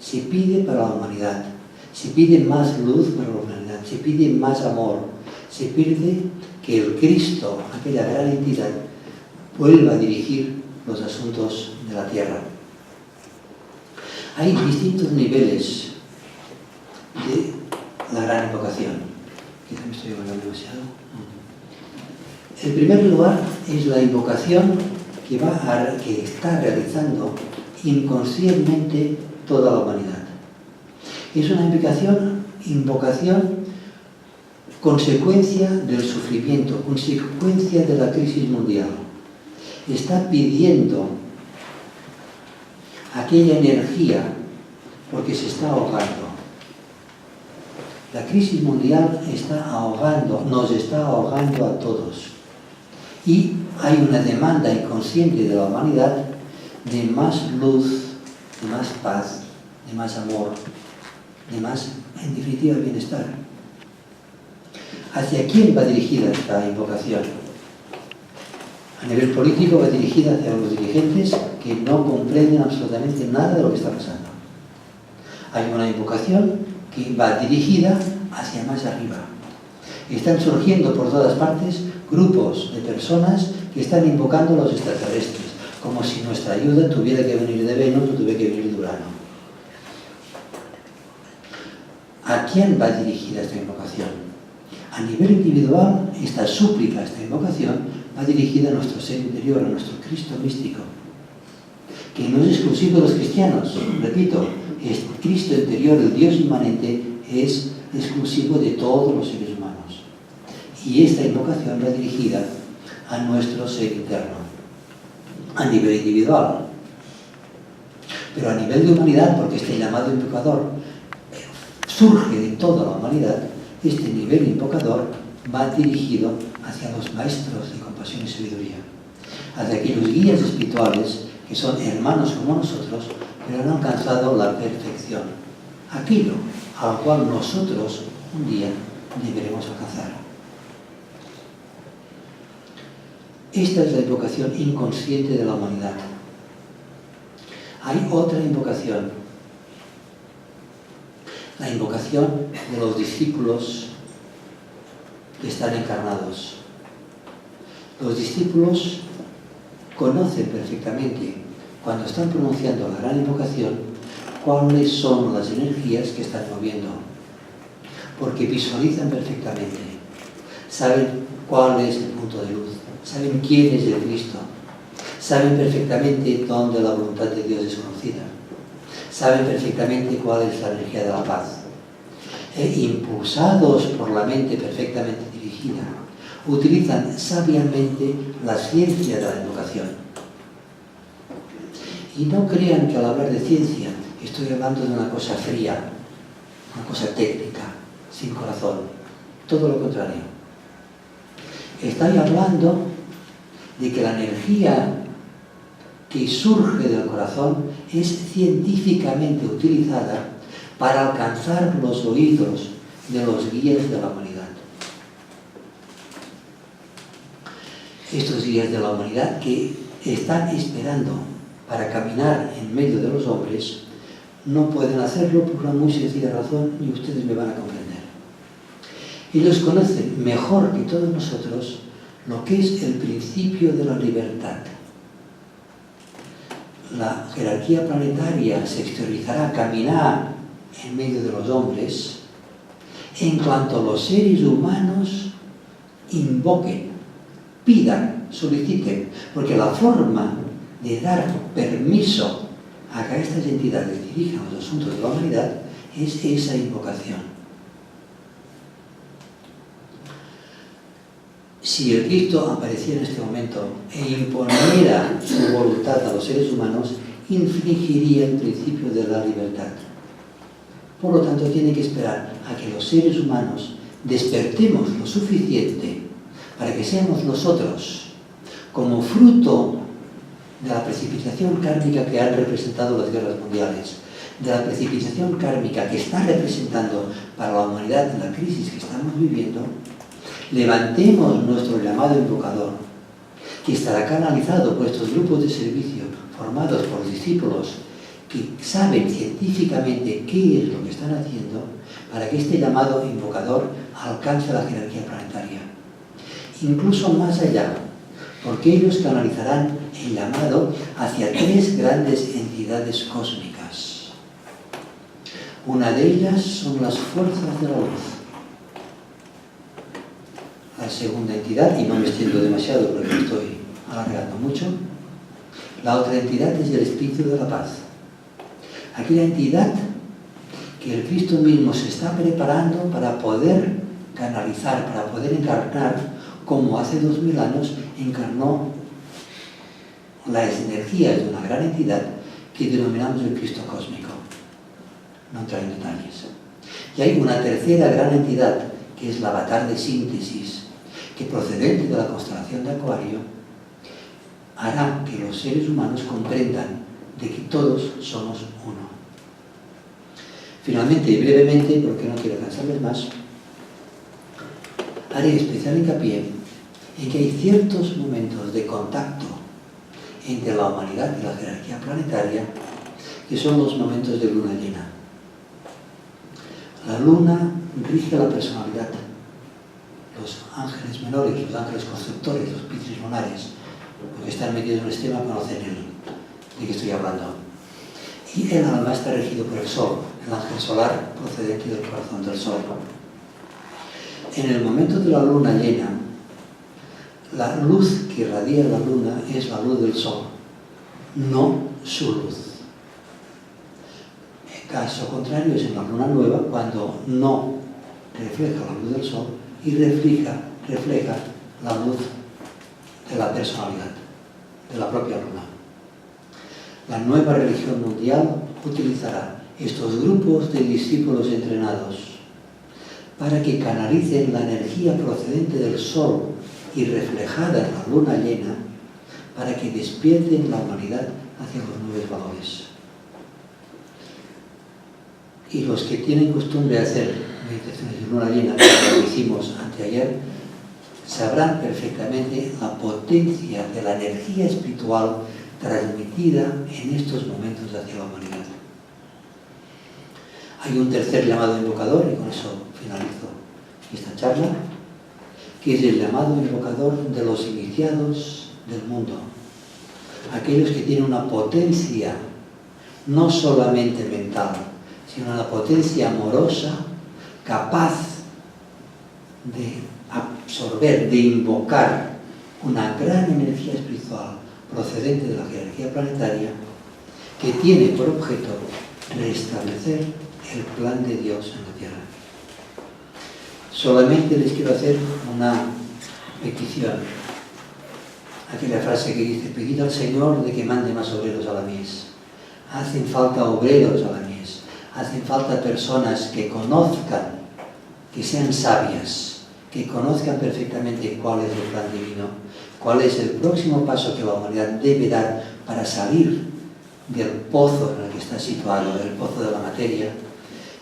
Se pide para la humanidad, se pide más luz para la humanidad, se pide más amor, se pide que el Cristo, aquella gran entidad, vuelva a dirigir los asuntos de la tierra. Hay distintos niveles de la gran invocación. Quizá me estoy hablando demasiado. En primer lugar, es la invocación que está realizando inconscientemente toda la humanidad. Es una invocación consecuencia del sufrimiento, consecuencia de la crisis mundial. Está pidiendo aquella energía porque se está ahogando. La crisis mundial nos está ahogando a todos. Y hay una demanda inconsciente de la humanidad de más luz, de más paz, de más amor, de más, en definitiva, bienestar. ¿Hacia quién va dirigida esta invocación? A nivel político va dirigida hacia los dirigentes que no comprenden absolutamente nada de lo que está pasando. Hay una invocación que va dirigida hacia más arriba. Están surgiendo por todas partes grupos de personas que están invocando a los extraterrestres, como si nuestra ayuda tuviera que venir de Venus o tuviera que venir de Urano. ¿A quién va dirigida esta invocación? A nivel individual, esta súplica, esta invocación, va dirigida a nuestro ser interior, a nuestro Cristo místico, que no es exclusivo de los cristianos. Repito, el Cristo interior, el Dios inmanente, es exclusivo de todos los seres humanos. Y esta invocación va dirigida a nuestro ser interno, a nivel individual. Pero a nivel de humanidad, porque este llamado invocador surge de toda la humanidad, este nivel invocador va dirigido hacia los maestros de compasión y sabiduría, hacia aquellos guías espirituales que son hermanos como nosotros, pero han alcanzado la perfección, aquello al cual nosotros un día deberemos alcanzar. Esta es la invocación inconsciente de la humanidad. Hay otra invocación, la invocación de los discípulos que están encarnados. Los discípulos conocen perfectamente, cuando están pronunciando la gran invocación, cuáles son las energías que están moviendo, porque visualizan perfectamente, saben cuál es el punto de luz, saben quién es el Cristo, saben perfectamente dónde la voluntad de Dios es conocida, saben perfectamente cuál es la energía de la paz. impulsados por la mente perfectamente dirigida, utilizan sabiamente la ciencia de la invocación. Y no crean que al hablar de ciencia estoy hablando de una cosa fría, una cosa técnica, sin corazón. Todo lo contrario. Estoy hablando de que la energía que surge del corazón es científicamente utilizada para alcanzar los oídos de los guías de la humanidad. Estos guías de la humanidad que están esperando para caminar en medio de los hombres no pueden hacerlo por una muy sencilla razón y ustedes me van a comprender. Ellos conocen mejor que todos nosotros lo que es el principio de la libertad. La jerarquía planetaria se exteriorizará a caminar en medio de los hombres en cuanto los seres humanos invoquen, pidan, soliciten, porque la forma de dar permiso a que estas entidades dirijan los asuntos de la humanidad es esa invocación. Si el Cristo apareciera en este momento e imponiera su voluntad a los seres humanos, infringiría el principio de la libertad. Por lo tanto, tiene que esperar a que los seres humanos despertemos lo suficiente para que seamos nosotros, como fruto de la precipitación kármica que han representado las guerras mundiales, de la precipitación kármica que está representando para la humanidad en la crisis que estamos viviendo, levantemos nuestro llamado invocador, que estará canalizado por estos grupos de servicio formados por discípulos que saben científicamente qué es lo que están haciendo, para que este llamado invocador alcance la jerarquía planetaria. Incluso más allá, porque ellos canalizarán el llamado hacia tres grandes entidades cósmicas. Una de ellas son las fuerzas de la luz. La segunda entidad, y no me extiendo demasiado porque me estoy alargando mucho, la otra entidad es el espíritu de la paz. Aquella entidad que el Cristo mismo se está preparando para poder canalizar, para poder encarnar, como hace 2000 años encarnó las energías de una gran entidad que denominamos el Cristo cósmico. No entraré en detalles. Y hay una tercera gran entidad, que es el avatar de síntesis, que procedente de la constelación de Acuario, hará que los seres humanos comprendan de que todos somos uno. Finalmente y brevemente, porque no quiero cansarles más, haré especial hincapié en que hay ciertos momentos de contacto entre la humanidad y la jerarquía planetaria que son los momentos de luna llena. La luna rige la personalidad. Los ángeles menores, los ángeles constructores, los piscis lunares, los que están metidos en el sistema conocen de qué estoy hablando. Y el alma está regido por el sol, el ángel solar procedente del corazón del sol. En el momento de la luna llena, la luz que irradia la luna es la luz del sol, no su luz. El caso contrario es en la luna nueva, cuando no refleja la luz del sol y refleja la luz de la personalidad, de la propia luna. La nueva religión mundial utilizará estos grupos de discípulos entrenados para que canalicen la energía procedente del sol y reflejada en la luna llena, para que despierten la humanidad hacia los nuevos valores. Y los que tienen costumbre de hacer meditaciones de luna llena, como lo hicimos anteayer, sabrán perfectamente la potencia de la energía espiritual transmitida en estos momentos hacia la humanidad. Hay un tercer llamado invocador, y con eso finalizo esta charla, que es el llamado invocador de los iniciados del mundo. Aquellos que tienen una potencia no solamente mental, sino una potencia amorosa, capaz de absorber, de invocar una gran energía espiritual procedente de la jerarquía planetaria, que tiene por objeto restablecer el plan de Dios en la Tierra. Solamente les quiero hacer una petición. Aquella frase que dice, pedid al Señor de que mande más obreros a la mies. Hacen falta obreros a la mies. Hacen falta personas que conozcan, que sean sabias, que conozcan perfectamente cuál es el plan divino, cuál es el próximo paso que la humanidad debe dar para salir del pozo en el que está situado, del pozo de la materia,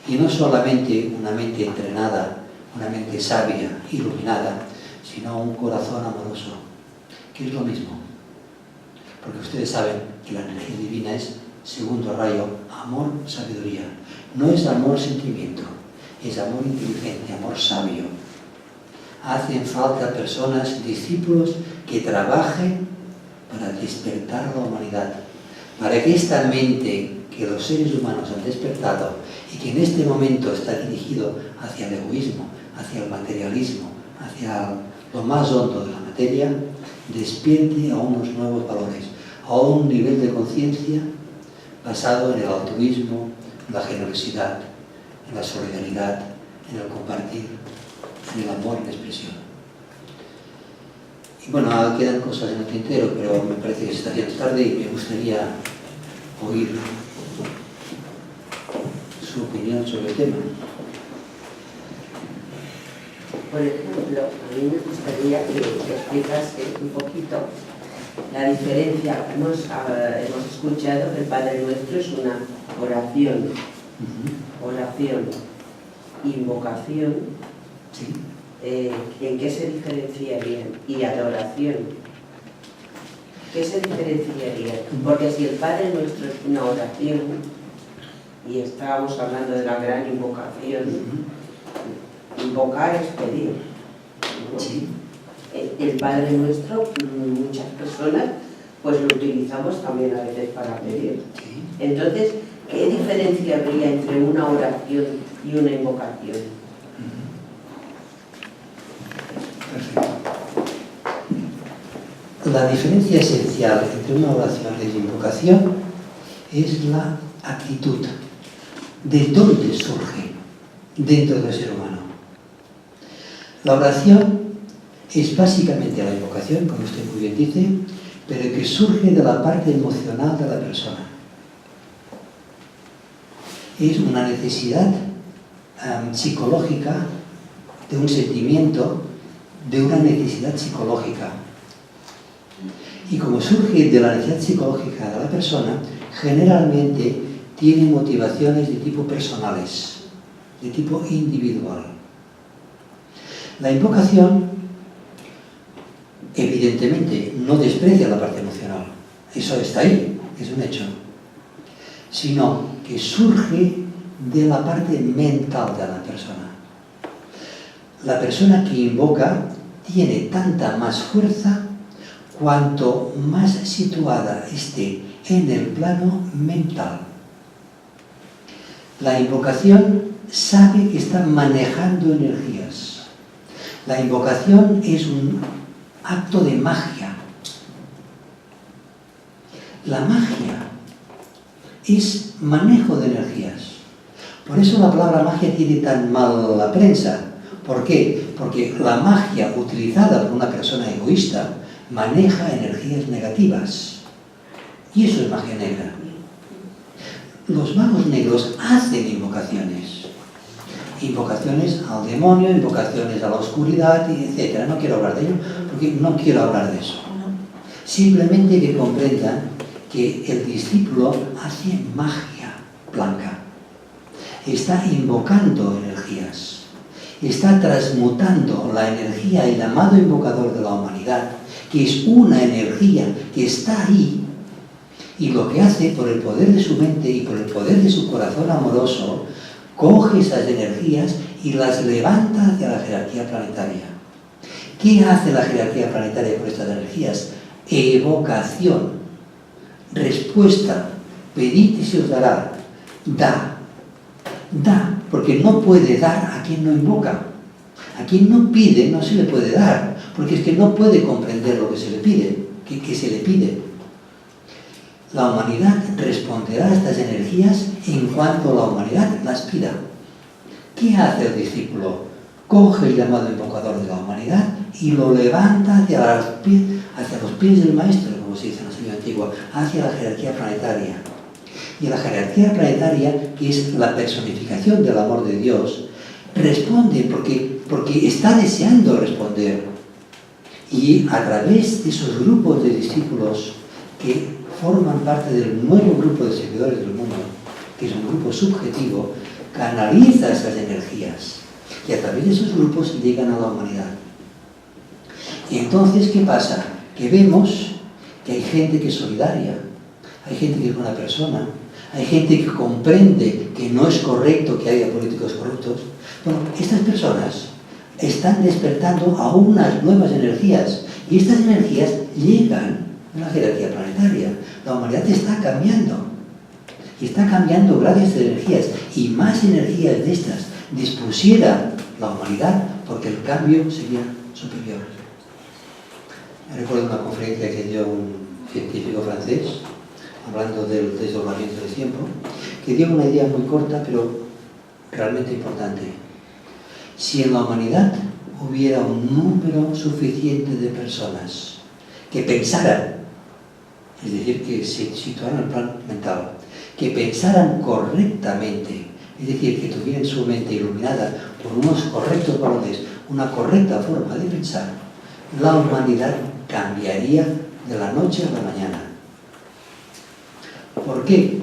y no solamente una mente entrenada, una mente sabia, iluminada, sino un corazón amoroso, que es lo mismo. Porque ustedes saben que la energía divina es, segundo rayo, amor, sabiduría. No es amor, sentimiento, es amor inteligente, amor sabio. Hacen falta personas, discípulos, que trabajen para despertar a la humanidad, para que esta mente que los seres humanos han despertado y que en este momento está dirigido hacia el egoísmo, hacia el materialismo, hacia lo más hondo de la materia, despierte a unos nuevos valores, a un nivel de conciencia basado en el altruismo, en la generosidad, en la solidaridad, en el compartir, en el amor en expresión. Y bueno, quedan cosas en el tintero, pero me parece que se está haciendo tarde y me gustaría oír su opinión sobre el tema. Por ejemplo, a mí me gustaría que explicase un poquito la diferencia. Hemos escuchado que el Padre Nuestro es una oración, oración, invocación. Sí. ¿En qué se diferenciarían? Y adoración. ¿Qué se diferenciaría? Porque si el Padre Nuestro es una oración, y estábamos hablando de la gran invocación, invocar es pedir, ¿no? Sí. El Padre Nuestro, muchas personas pues lo utilizamos también a veces para pedir. Sí. Entonces, ¿qué diferencia habría entre una oración y una invocación? Perfecto. La diferencia esencial entre una oración y una invocación es la actitud, de dónde surge dentro del ser humano. La oración es básicamente la invocación, como usted muy bien dice, pero que surge de la parte emocional de la persona. Es una necesidad psicológica, de un sentimiento, de una necesidad psicológica. Y como surge de la necesidad psicológica de la persona, generalmente tiene motivaciones de tipo personales, de tipo individual. La invocación, evidentemente, no desprecia la parte emocional. Eso está ahí, es un hecho. Sino que surge de la parte mental de la persona. La persona que invoca tiene tanta más fuerza cuanto más situada esté en el plano mental. La invocación sabe que está manejando energías. La invocación es un acto de magia. La magia es manejo de energías. Por eso la palabra magia tiene tan mala prensa. ¿Por qué? Porque la magia utilizada por una persona egoísta maneja energías negativas. Y eso es magia negra. Los magos negros hacen invocaciones. Invocaciones al demonio, invocaciones a la oscuridad, etc. No quiero hablar de ello, porque no quiero hablar de eso. Simplemente que comprendan que el discípulo hace magia blanca. Está invocando energías. Está transmutando la energía, el amado invocador de la humanidad, que es una energía que está ahí, y lo que hace por el poder de su mente y por el poder de su corazón amoroso, coge esas energías y las levanta hacia la jerarquía planetaria. ¿Qué hace la jerarquía planetaria con estas energías? Evocación, respuesta, pedid y se os dará, da, porque no puede dar a quien no invoca. A quien no pide no se le puede dar, porque es que no puede comprender lo que se le pide, que se le pide. La humanidad responderá a estas energías en cuanto la humanidad las pida. ¿Qué hace el discípulo coge el llamado invocador de la humanidad y lo levanta hacia los pies del maestro, como se dice en la sabiduría antigua, hacia la jerarquía planetaria. Y la jerarquía planetaria, que es la personificación del amor de Dios, responde porque está deseando responder. Y a través de esos grupos de discípulos que forman parte del nuevo grupo de seguidores del mundo, que es un grupo subjetivo, canaliza esas energías y a través de esos grupos llegan a la humanidad. Y entonces, ¿qué pasa? Que vemos que hay gente que es solidaria, hay gente que es buena persona, hay gente que comprende que no es correcto que haya políticos corruptos. Bueno, estas personas están despertando a unas nuevas energías y estas energías llegan a la jerarquía planetaria. La humanidad está cambiando y está cambiando gracias a estas energías, y más energías de estas dispusiera la humanidad, porque el cambio sería superior. Me recuerdo una conferencia que dio un científico francés hablando del desdoblamiento del tiempo, que dio una idea muy corta pero realmente importante. Si en la humanidad hubiera un número suficiente de personas que pensaran, es decir, que se situaran en el plan mental, que pensaran correctamente, es decir, que tuvieran su mente iluminada por unos correctos valores, una correcta forma de pensar, la humanidad cambiaría de la noche a la mañana. ¿Por qué?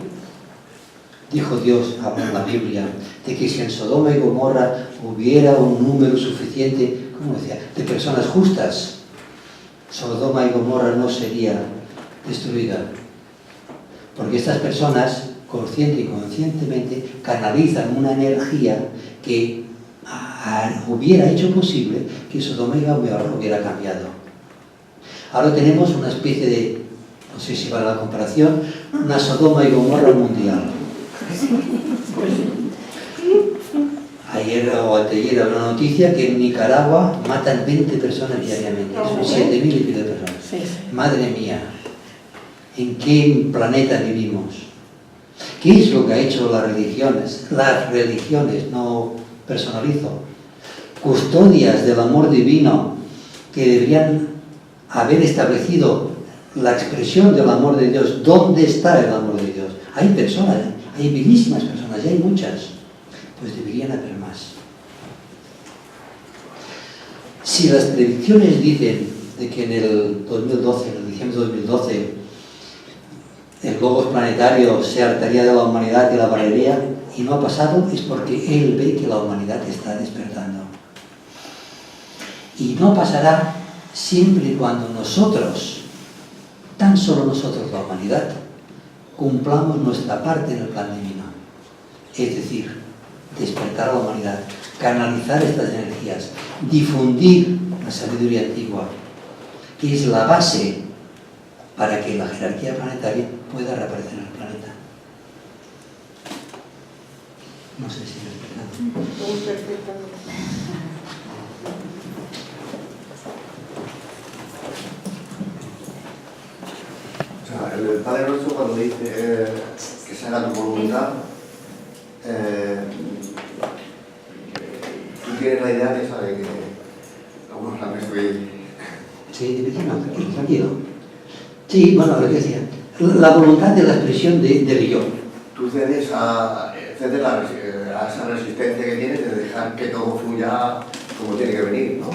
Dijo Dios, habla en la Biblia, de que si en Sodoma y Gomorra hubiera un número suficiente, ¿cómo decía?, de personas justas, Sodoma y Gomorra no sería destruida. Porque estas personas, consciente y conscientemente, canalizan una energía que hubiera hecho posible que Sodoma y Gomorra hubiera cambiado. Ahora tenemos una especie de, no sé si vale la comparación, una Sodoma y Gomorra mundial. Ayer o anteayer había una noticia que en Nicaragua matan 20 personas diariamente, son 7.000 y pico de personas. Madre mía, ¿en qué planeta vivimos? ¿Qué es lo que ha hecho las religiones? Las religiones, no personalizo, custodias del amor divino, que deberían haber establecido la expresión del amor de Dios. ¿Dónde está el amor de Dios? Hay personas, hay bellísimas personas, y hay muchas, pues deberían haber más. Si las predicciones dicen de que en el 2012, en el diciembre de 2012, el globos planetario se hartaría de la humanidad y la barrería, y no ha pasado, es porque Él ve que la humanidad está despertando. Y no pasará siempre y cuando nosotros, tan solo nosotros, la humanidad, cumplamos nuestra parte en el plan divino. Es decir, despertar a la humanidad, canalizar estas energías, difundir la sabiduría antigua, que es la base para que la jerarquía planetaria pueda reaparecer en el planeta. No sé si me he explicado. O sea, el Padre Nuestro, cuando dice que se haga tu voluntad, tú tienes la idea de saber que vamos a estoy... Sí, tranquilo. Sí, bueno, lo que decía, la voluntad de la expresión del yo. Tú cedes a esa resistencia que tienes de dejar que todo fluya como tiene que venir, ¿no?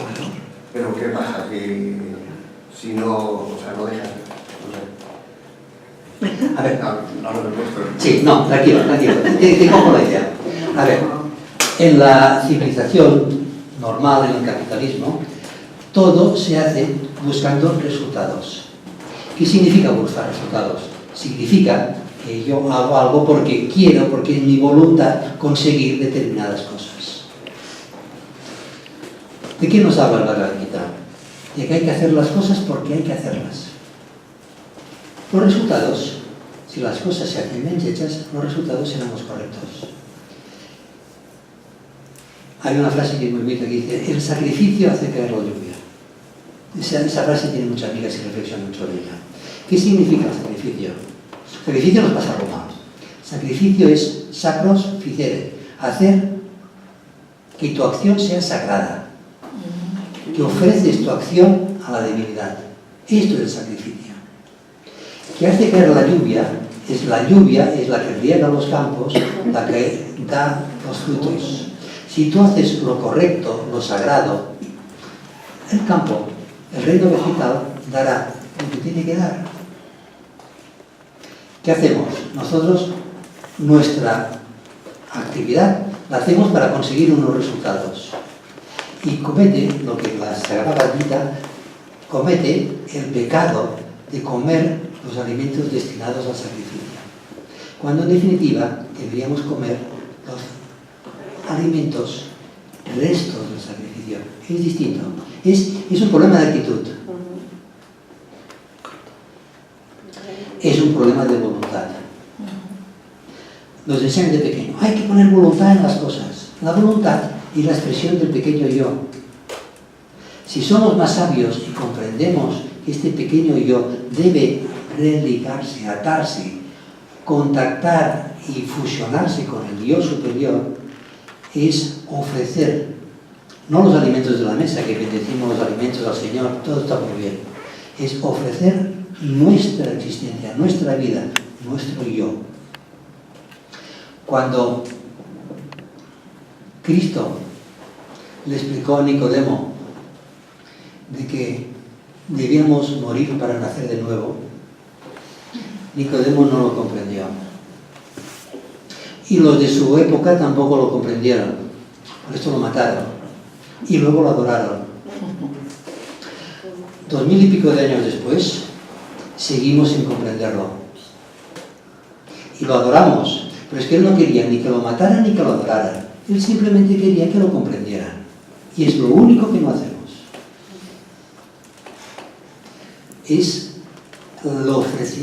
Pero ¿qué pasa si no, o sea, no dejas? No sé. A ver. No lo he puesto. Sí, no, tranquilo. Te cojo la idea. A ver, en la civilización normal, en el capitalismo, todo se hace buscando resultados. ¿Qué significa buscar resultados? Significa que yo hago algo porque quiero, porque es mi voluntad conseguir determinadas cosas. ¿De qué nos habla la Bhagavad Gita? De que hay que hacer las cosas porque hay que hacerlas. Los resultados, si las cosas se hacen bien hechas, los resultados serán los correctos. Hay una frase que me invita que dice: el sacrificio hace caer la lluvia. Esa frase tiene muchas amigas y reflexionan mucho de ella. ¿Qué significa el sacrificio? Sacrificio no es pasar Roma. Sacrificio es sacros ficere, hacer que tu acción sea sagrada, que ofreces tu acción a la divinidad. Esto es el sacrificio. Que hace caer la lluvia es la que riega los campos, la que da los frutos. Si tú haces lo correcto, lo sagrado, el campo, el reino vegetal, dará lo que tiene que dar. ¿Qué hacemos? Nosotros, nuestra actividad la hacemos para conseguir unos resultados. Y comete lo que la Sagrada Gita comete, el pecado de comer los alimentos destinados al sacrificio. Cuando en definitiva deberíamos comer los alimentos restos del sacrificio. Es distinto. Es un problema de actitud. Es un problema de voluntad. Nos enseñan de pequeño, hay que poner voluntad en las cosas. La voluntad es la expresión del pequeño yo. Si somos más sabios y comprendemos que este pequeño yo debe religarse, atarse, contactar y fusionarse con el yo superior, es ofrecer, no los alimentos de la mesa, que bendecimos los alimentos al Señor, todo está muy bien, es ofrecer nuestra existencia, nuestra vida, nuestro yo. Cuando Cristo le explicó a Nicodemo de que debíamos morir para nacer de nuevo, Nicodemo no lo comprendió. Y los de su época tampoco lo comprendieron. Por esto lo mataron. Y luego lo adoraron. 2000 y pico de años después, seguimos sin comprenderlo. Y lo adoramos. Pero es que él no quería ni que lo mataran ni que lo adoraran. Él simplemente quería que lo comprendieran. Y es lo único que no hacemos.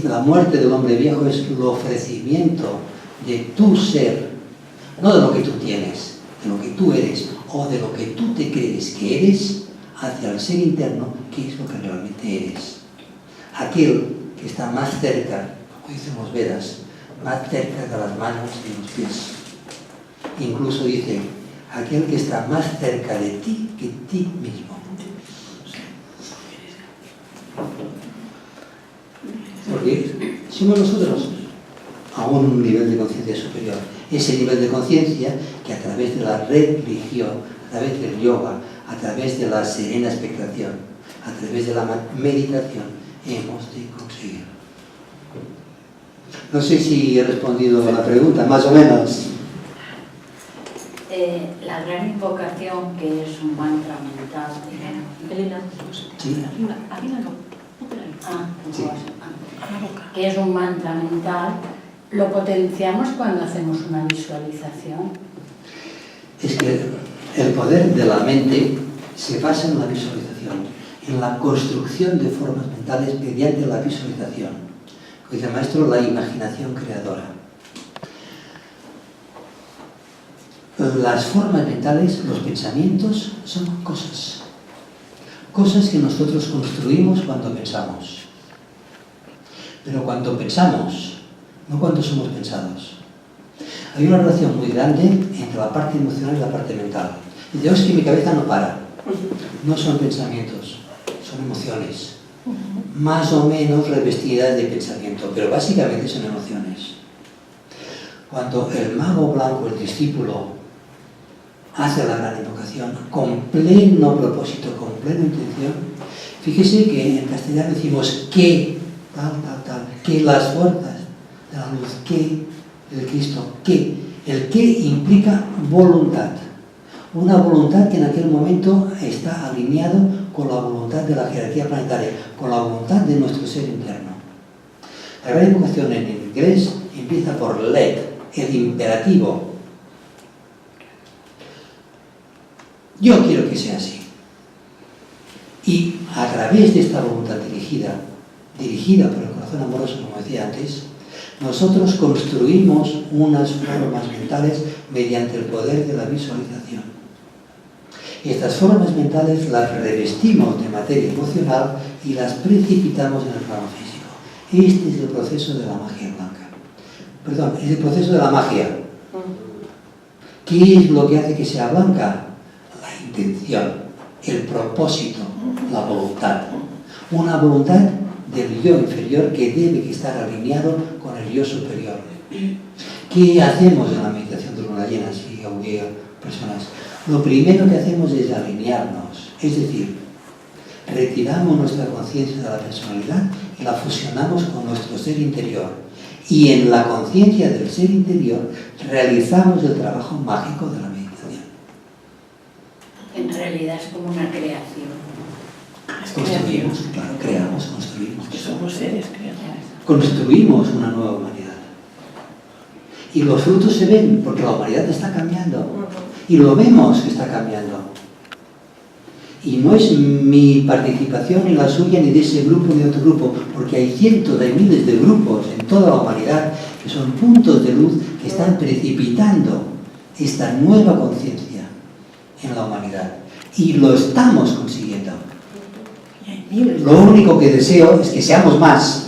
La muerte del hombre viejo es el ofrecimiento de tu ser, no de lo que tú tienes, de lo que tú eres o de lo que tú te crees que eres, hacia el ser interno, que es lo que realmente eres. Aquel que está más cerca, como dicen los Vedas, más cerca de las manos y los pies. Incluso dice, aquel que está más cerca de ti que ti mismo. Porque somos nosotros a un nivel de conciencia superior. Ese nivel de conciencia que a través de la religión, a través del yoga, a través de la serena expectación, a través de la meditación, hemos de conseguir. No sé si he respondido a la pregunta, más o menos. La gran invocación, que es un mantra mental, Elena, Sí. Sí. Que es un mantra mental, lo potenciamos cuando hacemos una visualización. Es que el poder de la mente se basa en la visualización, en la construcción de formas mentales mediante la visualización. Como dice el maestro, la imaginación creadora. Las formas mentales, los pensamientos, son cosas. Cosas que nosotros construimos cuando pensamos. Pero cuando pensamos, no cuando somos pensados. Hay una relación muy grande entre la parte emocional y la parte mental. Y digo, es que mi cabeza no para. No son pensamientos, son emociones. Más o menos revestidas de pensamiento, pero básicamente son emociones. Cuando el mago blanco, el discípulo, hace la gran invocación con pleno propósito, con plena intención, fíjese que en castellano decimos que, que las fuerzas de la luz, que el Cristo, que. El que implica voluntad. Una voluntad que en aquel momento está alineado con la voluntad de la jerarquía planetaria, con la voluntad de nuestro ser interno. La gran invocación en inglés empieza por let, el imperativo. Yo quiero que sea así. Y a través de esta voluntad dirigida por el corazón amoroso, como decía antes, nosotros construimos unas formas mentales mediante el poder de la visualización. Y estas formas mentales las revestimos de materia emocional y las precipitamos en el plano físico. Este es el proceso de la magia blanca. Perdón, es el proceso de la magia. ¿Qué es lo que hace que sea blanca? La intención, el propósito, la voluntad. Una voluntad del yo inferior que debe estar alineado con el yo superior. ¿Qué hacemos en la meditación de luna llena? Si hubiera personas, lo primero que hacemos es alinearnos, es decir, retiramos nuestra conciencia de la personalidad y la fusionamos con nuestro ser interior. Y en la conciencia del ser interior realizamos el trabajo mágico de la meditación. En realidad es como una creación. Construimos, claro, creamos, construimos. Que somos seres creados. Construimos una nueva humanidad. Y los frutos se ven porque la humanidad está cambiando. Y lo vemos que está cambiando. Y no es mi participación ni la suya, ni de ese grupo ni de otro grupo, porque hay cientos de miles de grupos en toda la humanidad que son puntos de luz que están precipitando esta nueva conciencia en la humanidad. Y lo estamos consiguiendo. Lo único que deseo es que seamos más.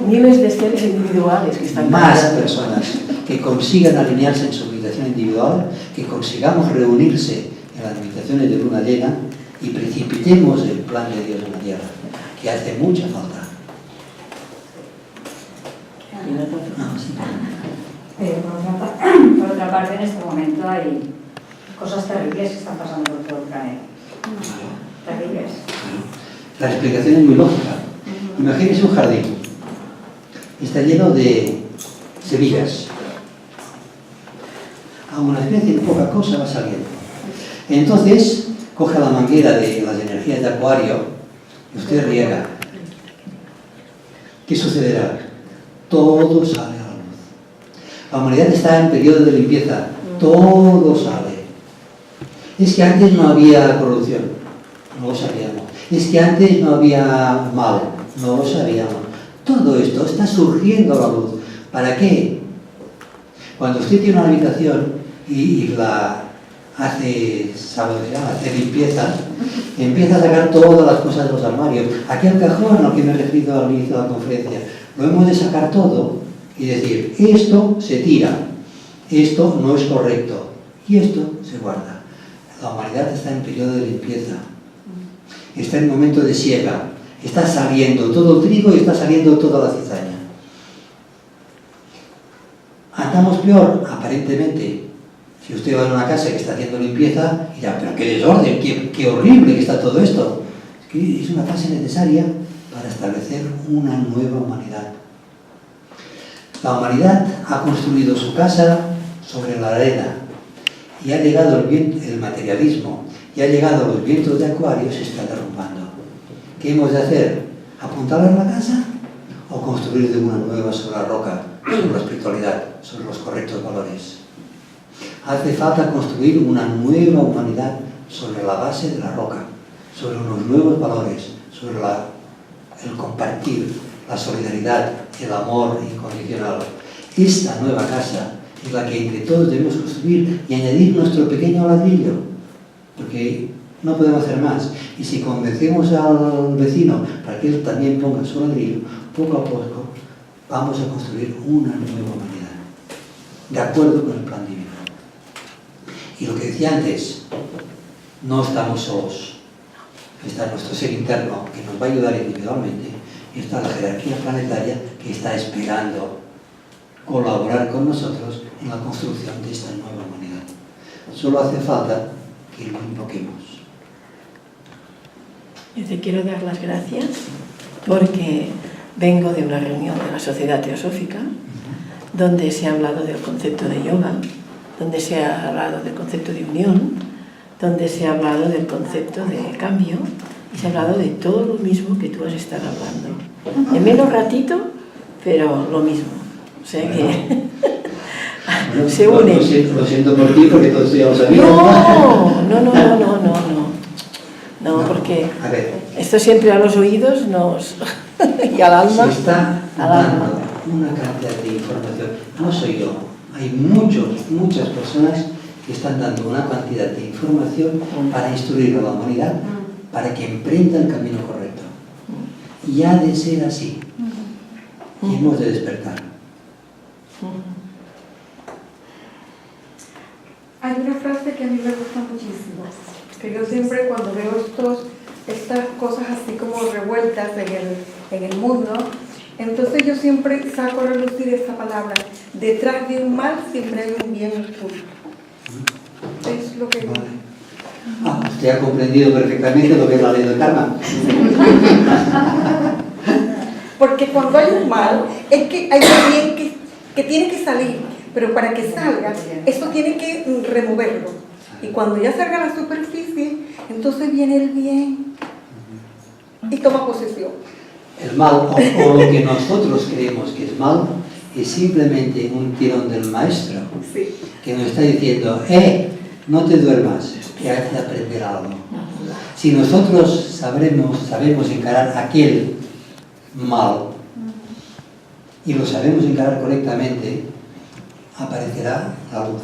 Miles de seres individuales que están Más cambiando. personas que consigan alinearse en su meditación individual, que consigamos reunirse en las meditaciones de luna llena y precipitemos el plan de Dios en la tierra, que hace mucha falta. No, sí. Por otra parte, en este momento hay cosas terribles que están pasando por todo el planeta. Terribles. La explicación es muy lógica. Imagínense un jardín. Está lleno de semillas. A una especie de poca cosa va saliendo. Entonces, coge la manguera de las energías de Acuario y usted riega. ¿Qué sucederá? Todo sale a la luz. La humanidad está en periodo de limpieza. Todo sale. Es que antes no había corrupción. No lo sabíamos. Es que antes no había mal. No lo sabíamos. Todo esto está surgiendo a la luz. ¿Para qué? Cuando usted tiene una habitación y la hace limpieza, empieza a sacar todas las cosas de los armarios. Aquí el cajón al que me he referido al inicio de la conferencia, lo hemos de sacar todo y decir, esto se tira, esto no es correcto y esto se guarda. La humanidad está en periodo de limpieza, está en momento de siega, está saliendo todo el trigo y está saliendo toda la cizaña. Andamos peor, aparentemente. Si usted va a una casa que está haciendo limpieza, dirá, pero qué desorden, qué horrible que está todo esto. Es que es una fase necesaria para establecer una nueva humanidad. La humanidad ha construido su casa sobre la arena y ha llegado el materialismo y ha llegado los vientos de Acuario, se está derrumbando. ¿Qué hemos de hacer? ¿Apuntalar la casa o construir de una nueva sobre la roca, sobre la espiritualidad, sobre los correctos valores? Hace falta construir una nueva humanidad sobre la base de la roca, sobre unos nuevos valores, sobre el compartir, la solidaridad, el amor incondicional. Esta nueva casa es la que entre todos debemos construir y añadir nuestro pequeño ladrillo, porque no podemos hacer más. Y si convencemos al vecino para que él también ponga su ladrillo, poco a poco vamos a construir una nueva humanidad, de acuerdo con el plan divino. Y lo que decía antes, no estamos solos. Está nuestro ser interno que nos va a ayudar individualmente y está la jerarquía planetaria que está esperando colaborar con nosotros en la construcción de esta nueva humanidad. Solo hace falta que lo invoquemos. Yo te quiero dar las gracias porque vengo de una reunión de la Sociedad Teosófica donde se ha hablado del concepto de yoga, donde se ha hablado del concepto de unión, donde se ha hablado del concepto de cambio y se ha hablado de todo lo mismo que tú has estado hablando. En menos ratito, pero lo mismo. O sea que se une. Lo siento por ti porque todo esto ya lo sabía. No, porque A ver, esto siempre a los oídos y al alma. se está dando una cantidad de información. No soy yo. Hay muchas personas que están dando una cantidad de información para instruir a la humanidad para que emprenda el camino correcto. Y ha de ser así. Y hemos de despertar. Hay una frase que a mí me gusta muchísimo, que yo siempre cuando veo estas cosas así como revueltas en el mundo, entonces yo siempre saco a relucir esta palabra: detrás de un mal siempre hay un bien oculto. Es lo que... Usted ha comprendido perfectamente lo que es la ley del karma. Porque cuando hay un mal, es que hay un bien que tiene que salir, pero para que salga, eso tiene que removerlo. Y cuando ya salga a la superficie, entonces viene el bien y toma posesión. El mal, o lo que nosotros creemos que es mal, es simplemente un tirón del maestro, Sí. que nos está diciendo, no te duermas, que hay que aprender algo. Si nosotros sabemos encarar aquel mal y lo sabemos encarar correctamente, aparecerá la luz.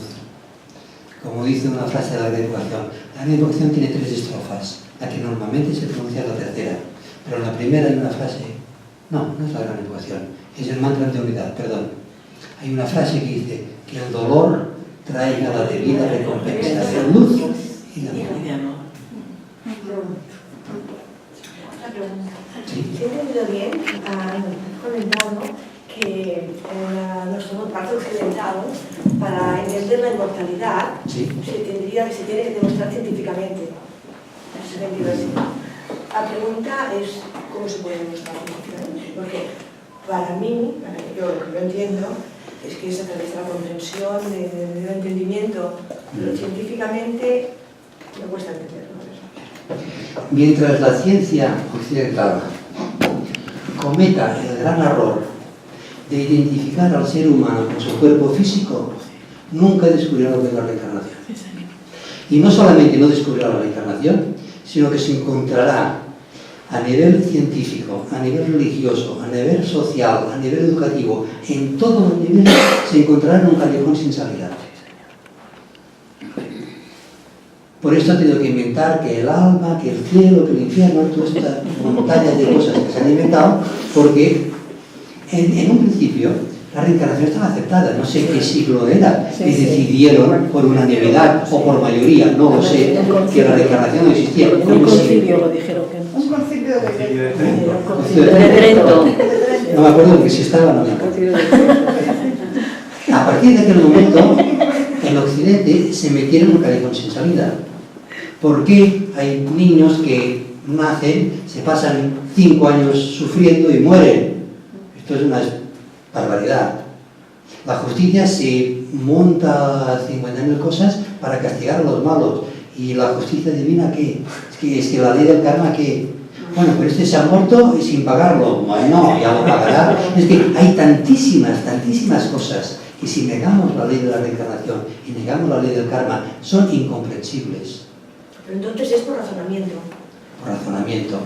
Como dice una frase de la Gran Ecuación, la Gran Ecuación tiene 3 estrofas, la que normalmente se pronuncia es la tercera, pero en la primera hay una frase, no es la Gran Ecuación, es el mantra de unidad, perdón. Hay una frase que dice que el dolor traiga la debida recompensa de luz y de amor. Otra pregunta. Sí. Si he entendido bien, has comentado que en nuestro parte occidental, para entender la inmortalidad, Sí. se tiene que demostrar científicamente. ¿Has entendido así? La pregunta es cómo se puede demostrar científicamente. Porque para mí, lo que yo entiendo, es que es a través de la comprensión, del entendimiento, pero científicamente me cuesta entenderlo. Mientras la ciencia occidental cometa el gran error de identificar al ser humano con su cuerpo físico, nunca descubrirá lo que es la reencarnación. Y no solamente no descubrirá la reencarnación, sino que se encontrará a nivel científico, a nivel religioso, a nivel social, a nivel educativo, en todos los niveles se encontrará en un callejón sin salida. Por esto ha tenido que inventar que el alma, que el cielo, que el infierno, todas estas montañas de cosas que se han inventado, porque en un principio la reencarnación estaba aceptada, no sé qué siglo era, y decidieron por unanimidad o por mayoría, no lo sé, que la reencarnación no existía. En un concilio lo dijeron que no. Un concilio de Trento. No me acuerdo de que si estaba o no me acuerdo. A partir de aquel momento, en Occidente se metieron en un callejón sin salida. ¿Por qué hay niños que nacen, se pasan 5 años sufriendo y mueren? Esto es una barbaridad. La justicia se monta 50.000 cosas para castigar a los malos. ¿Y la justicia divina qué? Es que la ley del karma qué. Bueno, pero este se ha muerto sin pagarlo. Bueno, ya lo pagará. Es que hay tantísimas cosas que si negamos la ley de la reencarnación y negamos la ley del karma, son incomprensibles. Pero entonces es por razonamiento. Por razonamiento.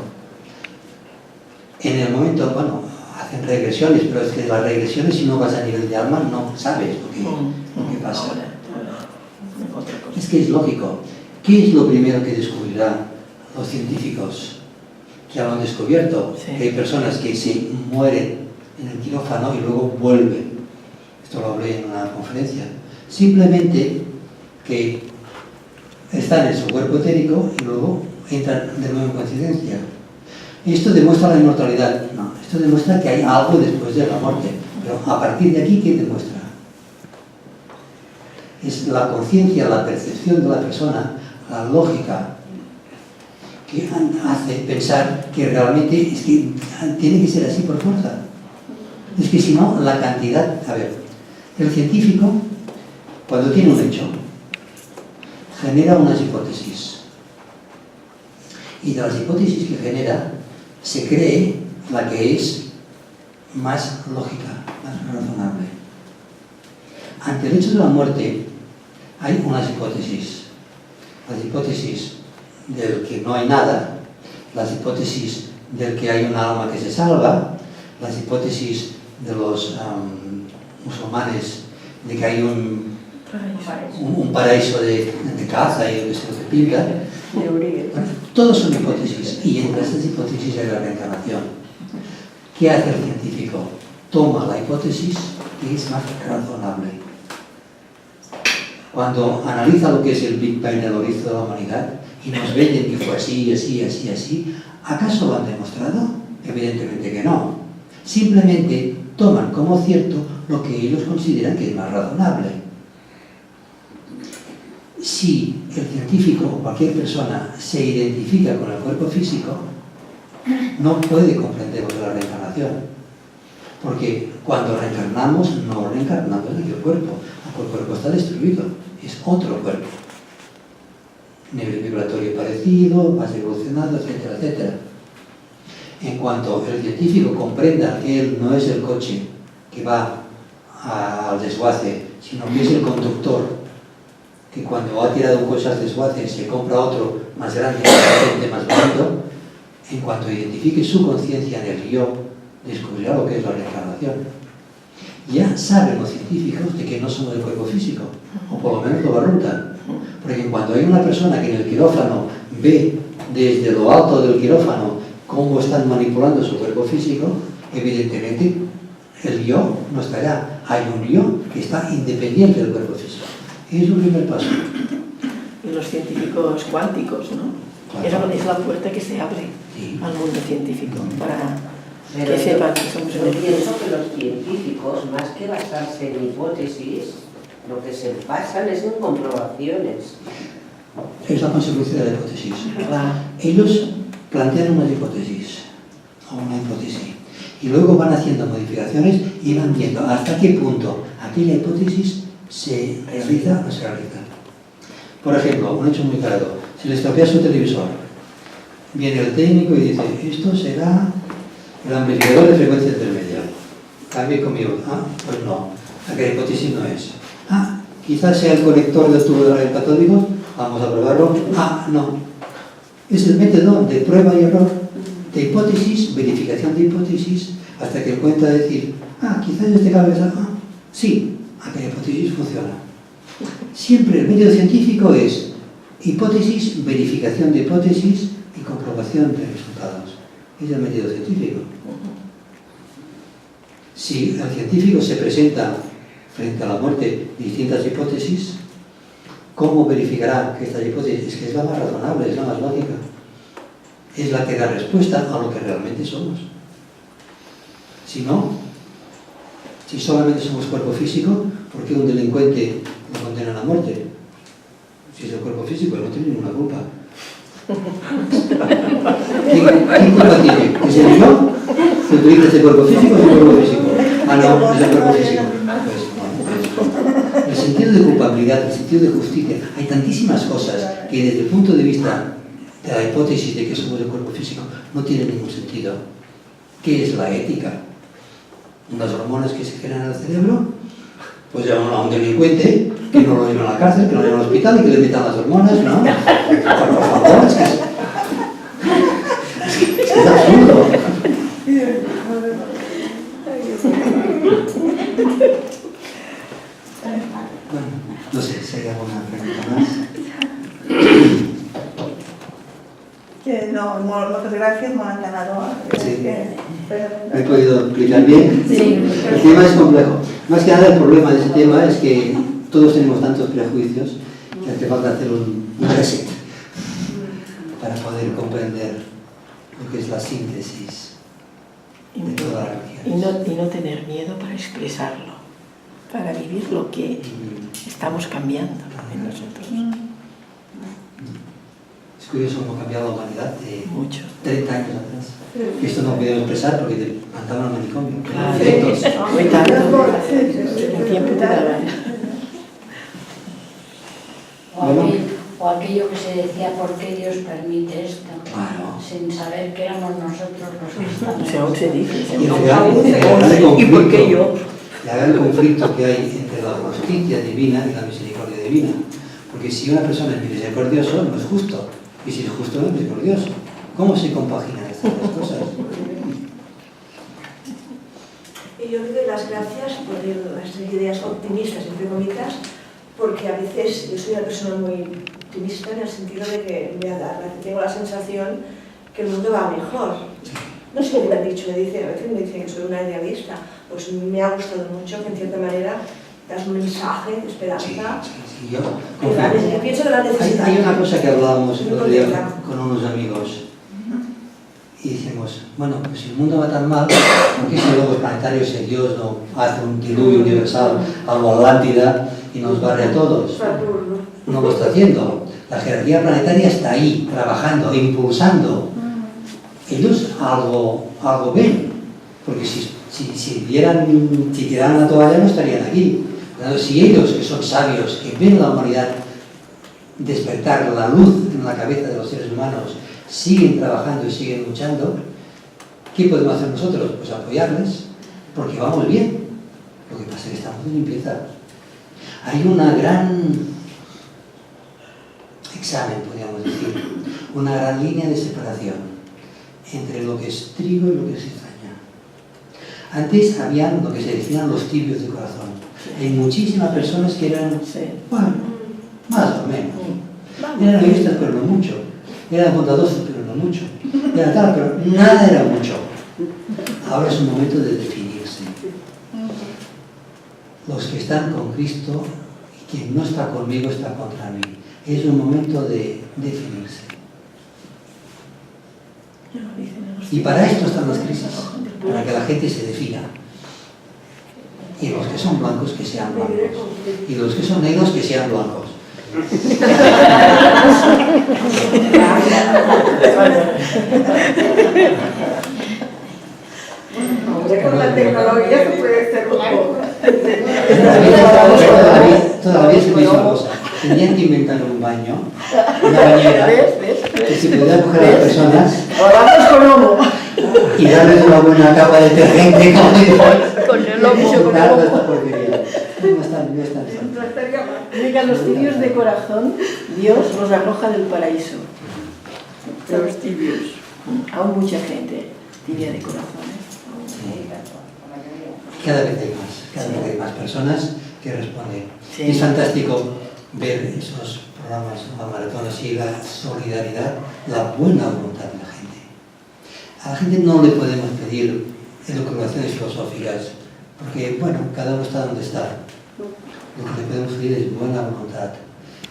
En el momento, bueno, hacen regresiones, pero es que las regresiones, si no vas a nivel de alma, no sabes lo que pasa. Es que es lógico. ¿Qué es lo primero que descubrirán los científicos? Que han descubierto que hay personas que se mueren en el quirófano y luego vuelven. Esto lo hablé en una conferencia. Simplemente que están en su cuerpo etérico y luego entran de nuevo en conciencia. ¿Esto demuestra la inmortalidad? No, esto demuestra que hay algo después de la muerte. Pero a partir de aquí, ¿qué demuestra? Es la conciencia, la percepción de la persona, la lógica, que hace pensar que realmente es que tiene que ser así por fuerza. Es que si no, la cantidad... A ver, el científico, cuando tiene un hecho, genera unas hipótesis. Y de las hipótesis que genera, se cree la que es más lógica, más razonable. Ante el hecho de la muerte, hay unas hipótesis. Las hipótesis del que no hay nada, las hipótesis del que hay un alma que se salva, las hipótesis de los musulmanes de que hay un paraíso de caza y lo que se pinta. Todos son hipótesis, y entre estas hipótesis hay la reencarnación. ¿Qué hace el científico? Toma la hipótesis que es más razonable. cuando analiza lo que es el Big Bang del origen de la humanidad y nos venden que fue así, así, así, así, ¿acaso lo han demostrado? Evidentemente que no. Simplemente toman como cierto lo que ellos consideran que es más razonable. Si el científico o cualquier persona se identifica con el cuerpo físico, no puede comprender lo de la reencarnación. Porque cuando reencarnamos, no reencarnamos en aquel cuerpo. El cuerpo está destruido, es otro cuerpo. Nivel vibratorio parecido, más evolucionado, etcétera, etcétera. En cuanto el científico comprenda que él no es el coche que va al desguace, sino que es el conductor, que cuando ha tirado un coche al desguace se compra otro más grande, más potente, más bonito, en cuanto identifique su conciencia en el yo, descubrirá lo que es la reencarnación. Ya saben los científicos de que no somos el cuerpo físico, o por lo menos lo barruntan. Porque cuando hay una persona que en el quirófano ve desde lo alto del quirófano cómo están manipulando su cuerpo físico, evidentemente el yo no está allá. Hay un yo que está independiente del cuerpo físico. Es un primer paso. Y los científicos cuánticos, ¿no? Claro. Es la puerta que se abre al mundo científico para Pero que sepan que somos yo el pienso que los científicos, más que basarse en hipótesis, lo que se basan es en comprobaciones. Es la consecuencia de la hipótesis. Claro. Ellos plantean una hipótesis, y luego van haciendo modificaciones y van viendo hasta qué punto aquella hipótesis se realiza o no se realiza. Por ejemplo, un hecho muy claro, se le estropea su televisor, viene el técnico y dice, esto será el amplificador de frecuencia intermedia. Cambie conmigo. Ah, pues no, aquella hipótesis no es. Ah, quizás sea el conector del tubo de radio catódico, vamos a probarlo. Ah, no. Es el método de prueba y error, de hipótesis, verificación de hipótesis, hasta que encuentra decir, ah, quizás este cable es algo. Sí, aquella hipótesis funciona. Siempre el método científico es hipótesis, verificación de hipótesis y comprobación de resultados. Es el método científico. Si el científico se presenta frente a la muerte distintas hipótesis, ¿cómo verificará que esta hipótesis es que es la más razonable, es la más lógica? Es la que da respuesta a lo que realmente somos. Si no, si solamente somos cuerpo físico, ¿por qué un delincuente lo condena a la muerte? Si es el cuerpo físico, él no tiene ninguna culpa. ¿Qué culpa tiene? ¿Es el yo que utiliza este cuerpo físico o es el cuerpo físico? Ah, no, es el cuerpo físico. Pues, el sentido de culpabilidad, el sentido de justicia, hay tantísimas cosas que desde el punto de vista de la hipótesis de que somos el cuerpo físico no tiene ningún sentido. ¿Qué es la ética? ¿Unas hormonas que se generan en el cerebro? Pues llaman a un delincuente, que no lo llevan a la cárcel, que lo llevan al hospital y que le metan las hormonas, ¿no? Por favor, es que es absurdo. Bueno, no sé si hay alguna pregunta más. No, muchas gracias, me ha encantado. Sí. ¿Me he podido explicar bien? Sí. El tema es complejo. Más que nada el problema de ese tema es que todos tenemos tantos prejuicios que hace falta hacer un reset para poder comprender lo que es la síntesis de toda la religión. Y no tener miedo para expresarlo, para vivir lo que estamos cambiando en nosotros. Es curioso cómo ha cambiado la humanidad de Mucho. 30 años atrás. Esto no podíamos expresar porque te mandaban al manicomio. Claro. Efectos. Muy tanto. El tiempo te da gana. O aquello que se decía, ¿por qué Dios permite esto? Claro. Sin saber que éramos nosotros los que estamos. O sea, aún se dice. Y el real ¿Y por qué yo? el conflicto que hay entre la justicia divina y la misericordia divina. Porque si una persona es misericordioso, no es justo. Y si es justo, no es misericordioso. ¿Cómo se compaginan estas dos cosas? Y yo doy las gracias por las ideas optimistas, entre comillas, porque a veces yo soy una persona muy optimista en el sentido de que tengo la sensación que el mundo va mejor. No sé qué me han dicho, a veces me dicen que soy una idealista. Pues me ha gustado mucho que en cierta manera das un mensaje de esperanza. Sí, yo Yo pienso que la necesitamos. hay una cosa que hablábamos el otro día con unos amigos y decimos, bueno, pues si el mundo va tan mal, ¿por qué si luego los planetarios, si Dios no hace un diluvio universal a lo Atlántida y nos barre a todos? Saturno. No lo está haciendo. La jerarquía planetaria está ahí, trabajando, impulsando. Ellos algo ven, porque si tiraran la toalla no estarían aquí. Pero si ellos, que son sabios, que ven la humanidad despertar la luz en la cabeza de los seres humanos, siguen trabajando y siguen luchando, ¿qué podemos hacer nosotros? Pues apoyarles, porque vamos bien. Lo que pasa es que estamos en limpieza. Hay una gran examen, podríamos decir, una gran línea de separación entre lo que es trigo y lo que es cizaña. Antes habían lo que se decían los tibios de corazón. Hay muchísimas personas que eran, bueno, más o menos. Eran egoístas, pero no mucho. Eran bondadosos, pero no mucho. Era tal, pero nada era mucho. Ahora es un momento de definirse. Los que están con Cristo y quien no está conmigo está contra mí. Es un momento de definirse. Y para esto están las crisis, para que la gente se defina. Y los que son blancos, que sean blancos. Y los que son negros, que sean blancos. Con la tecnología se puede ser un poco. Todavía se me hizo una cosa. Tenían que inventar un baño, una bañera, que se pudiera coger a las personas y darles una buena capa de detergente con el lomo. No es tan Diga, los tibios de corazón, Dios los arroja del paraíso. Los tibios. Aún mucha gente tibia de corazón. Cada vez hay más personas que responden. Sí. Es fantástico ver esos programas, las maratones y la solidaridad, la buena voluntad de la gente. A la gente no le podemos pedir elucubraciones filosóficas, porque, bueno, cada uno está donde está. Lo que le podemos pedir es buena voluntad.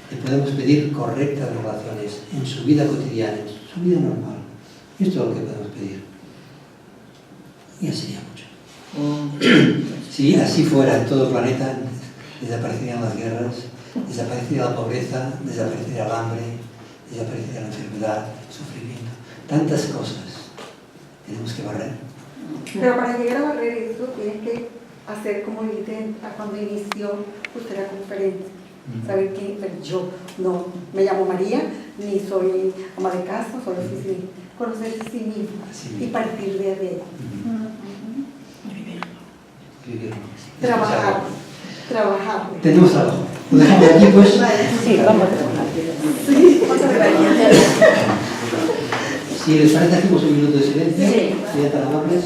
Le podemos pedir correctas relaciones en su vida cotidiana, en su vida normal. Esto es lo que podemos pedir. Y así sería mucho. Si así fuera en todo el planeta, desaparecerían las guerras, desaparecería la pobreza, desaparecería el hambre, desaparecería la enfermedad, el sufrimiento. Tantas cosas tenemos que barrer. Pero para llegar a barrer eso, tienes que hacer como dijiste cuando inició usted la conferencia. Saber que yo no me llamo María, ni soy ama de casa, soy oficinista. Conocerse a sí mismo y partir de ahí. Trabajar. Tenemos trabajo. ¿Lo dejamos aquí, pues? Sí, vamos a trabajar. Sí, vamos a trabajar. Si les parece, hacemos un minuto de silencio. Sí. Serían tan amables.